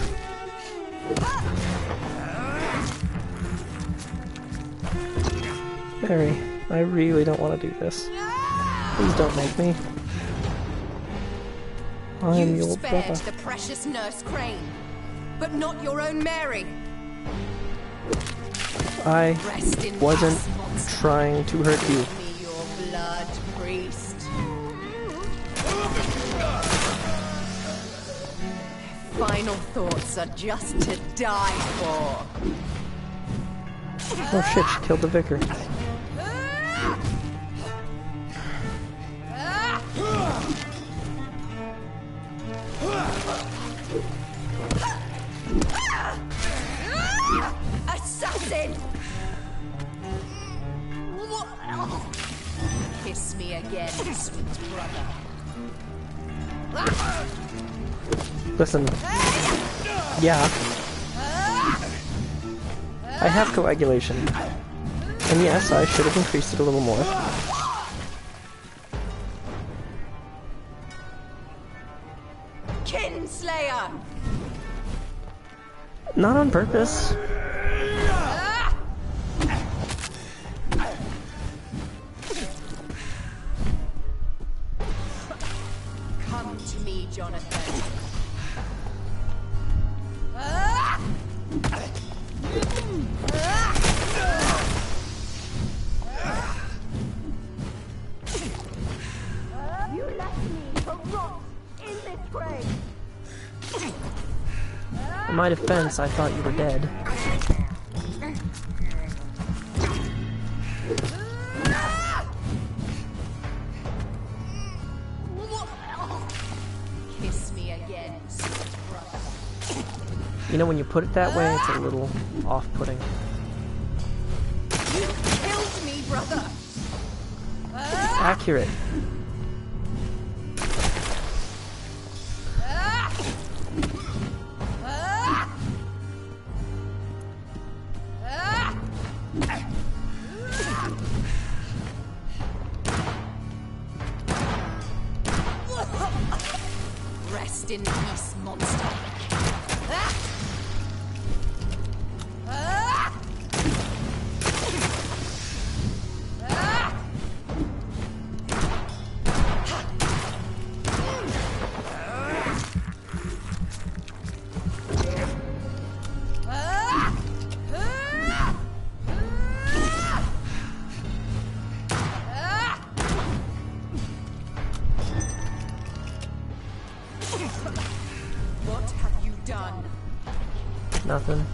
Mary, I really don't want to do this. Please don't make me. I'm You've your spared brother. the precious Nurse Crane, but not your own Mary. I Rest in wasn't peace, monster. trying to hurt you. Give me your blood, priest. Final thoughts are just to die for. Oh shit, she killed the vicar. Kiss me again, sweet brother. Listen. Yeah. I have coagulation. And yes, I should have increased it a little more. Kinslayer! Not on purpose. Come to me, Jonathan. You left me to rot in this grave. In my defense, I thought you were dead. Kiss me again, sweet brother. You know, when you put it that way, it's a little off-putting. You killed me, brother. Accurate. Rest in peace, monster. What have you done? Nothing.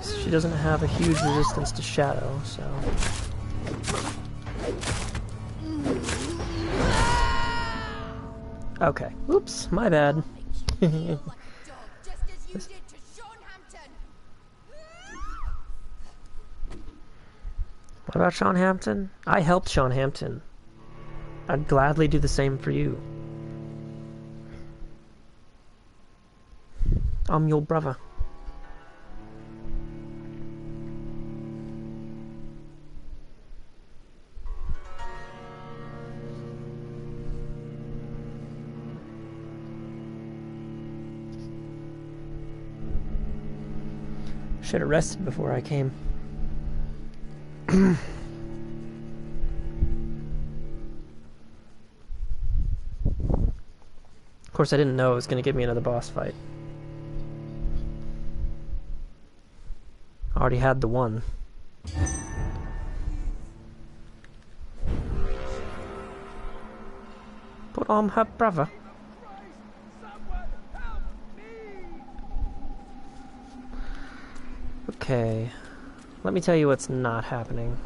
She doesn't have a huge resistance to shadow, so... Okay. Oops, my bad. What about Sean Hampton? I helped Sean Hampton. I'd gladly do the same for you. I'm your brother. Should have rested before I came. Of course, I didn't know it was going to give me another boss fight. I already had the one. But I'm her brother. Okay, let me tell you what's not happening.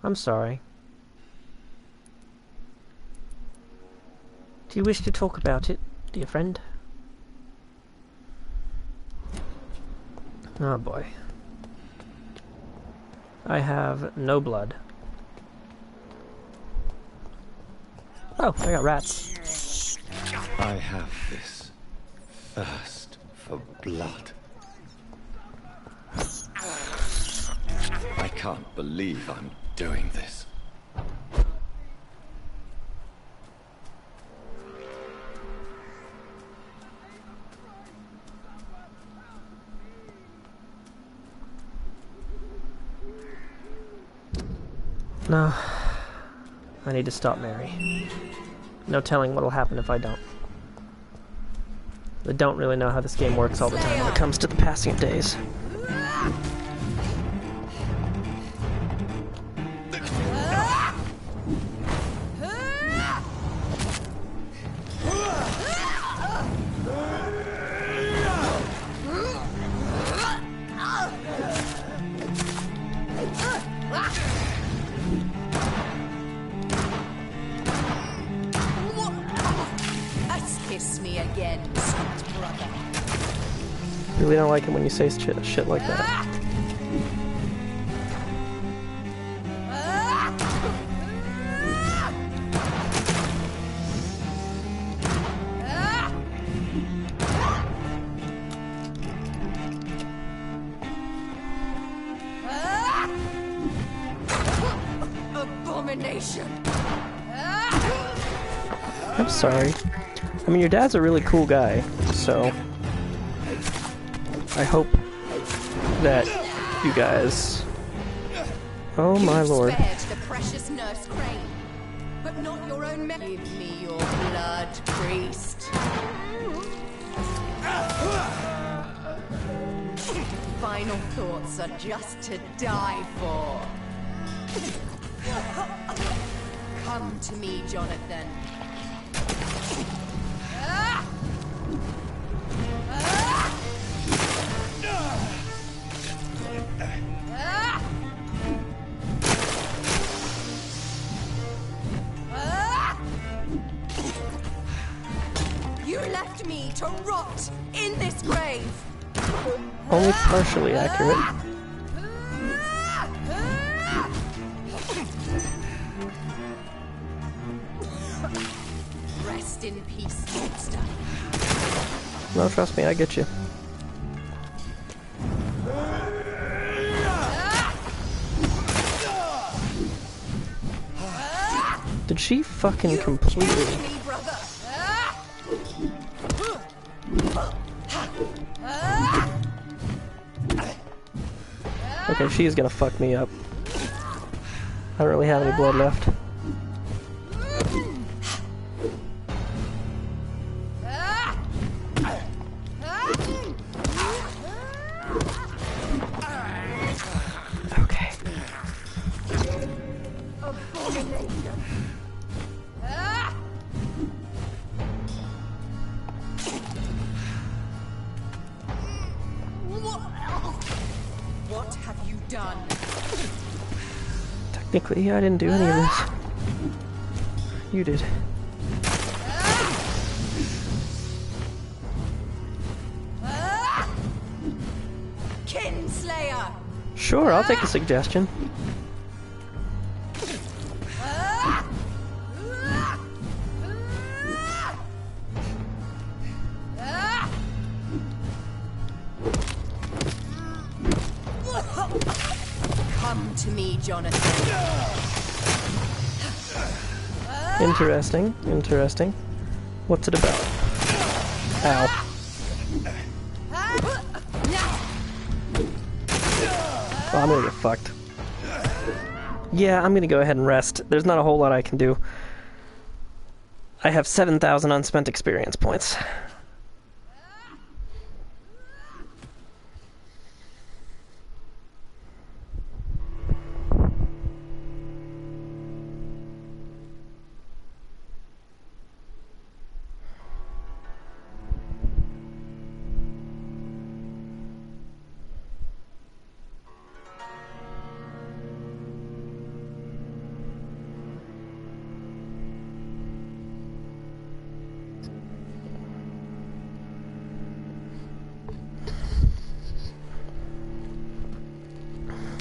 I'm sorry. Do you wish to talk about it, dear friend? Oh boy. I have no blood. Oh, I got rats. I have this thirst for blood. I can't believe I'm doing this. No. I need to stop Mary. No telling what'll happen if I don't. I don't really know how this game works all the time when it comes to the passing of days. kiss me again, sweet brother. Really don't like it when you say shit like that. Abomination. I'm sorry. I mean, your dad's a really cool guy, so I hope that you guys... Oh my lord. Spared the precious nurse Crane, but not your own men. Give me your blood, priest. Final thoughts are just to die for. Come to me, Jonathan. You left me to rot in this grave. Only partially accurate. Rest in peace, monster. No, trust me, I get you. Did she fucking completely... Okay, she is gonna fuck me up. I don't really have any blood left. Okay. What have you done? Technically, I didn't do any of this. You did. Kinslayer! Sure, I'll take a suggestion. Come to me, Jonathan. Interesting, interesting. What's it about? Ow. Oh, I'm gonna get fucked. Yeah, I'm gonna go ahead and rest. There's not a whole lot I can do. I have 7,000 unspent experience points.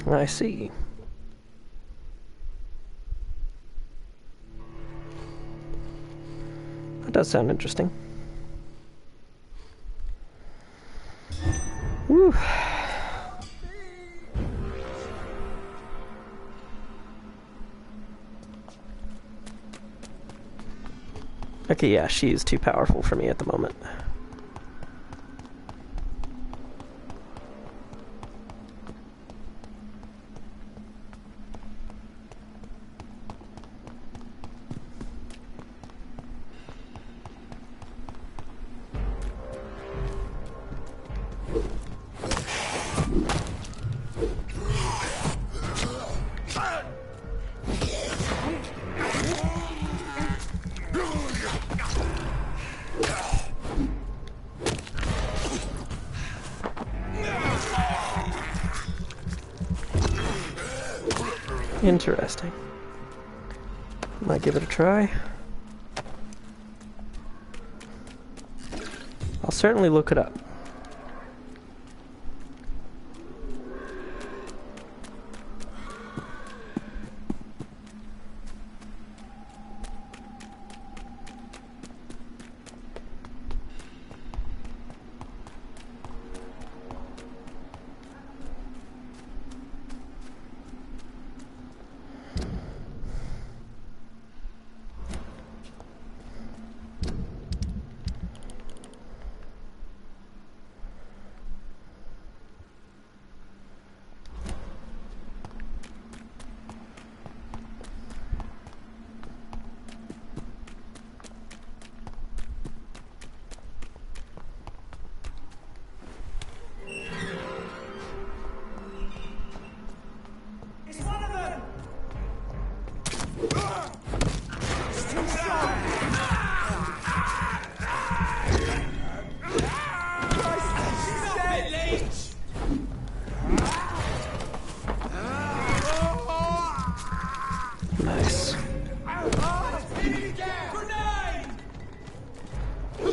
I see. That does sound interesting. Woo. Okay, yeah, she is too powerful for me at the moment. Interesting. Might give it a try. I'll certainly look it up.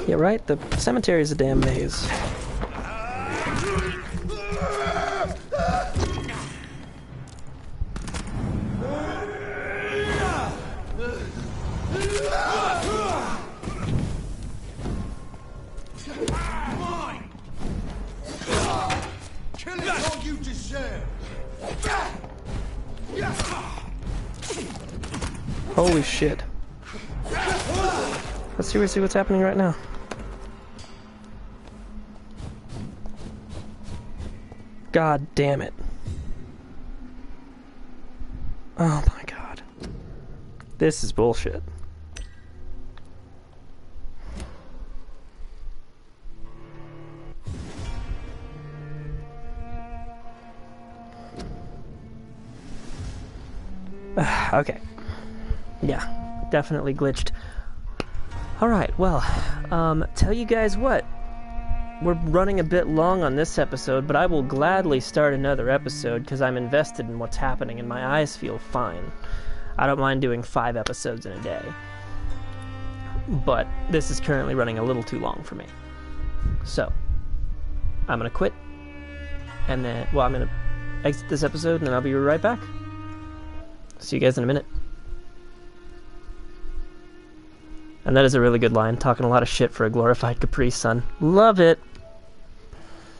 Yeah, right? The cemetery is a damn maze. Holy shit. That's seriously what's happening right now. God damn it. Oh my god. This is bullshit. Okay. Yeah, definitely glitched. Alright, well, tell you guys what. We're running a bit long on this episode, but I will gladly start another episode because I'm invested in what's happening and my eyes feel fine. I don't mind doing 5 episodes in a day. But this is currently running a little too long for me. So, I'm going to quit. And then, well, I'm going to exit this episode and then I'll be right back. See you guys in a minute. And that is a really good line, talking a lot of shit for a glorified Capri Sun. Love it!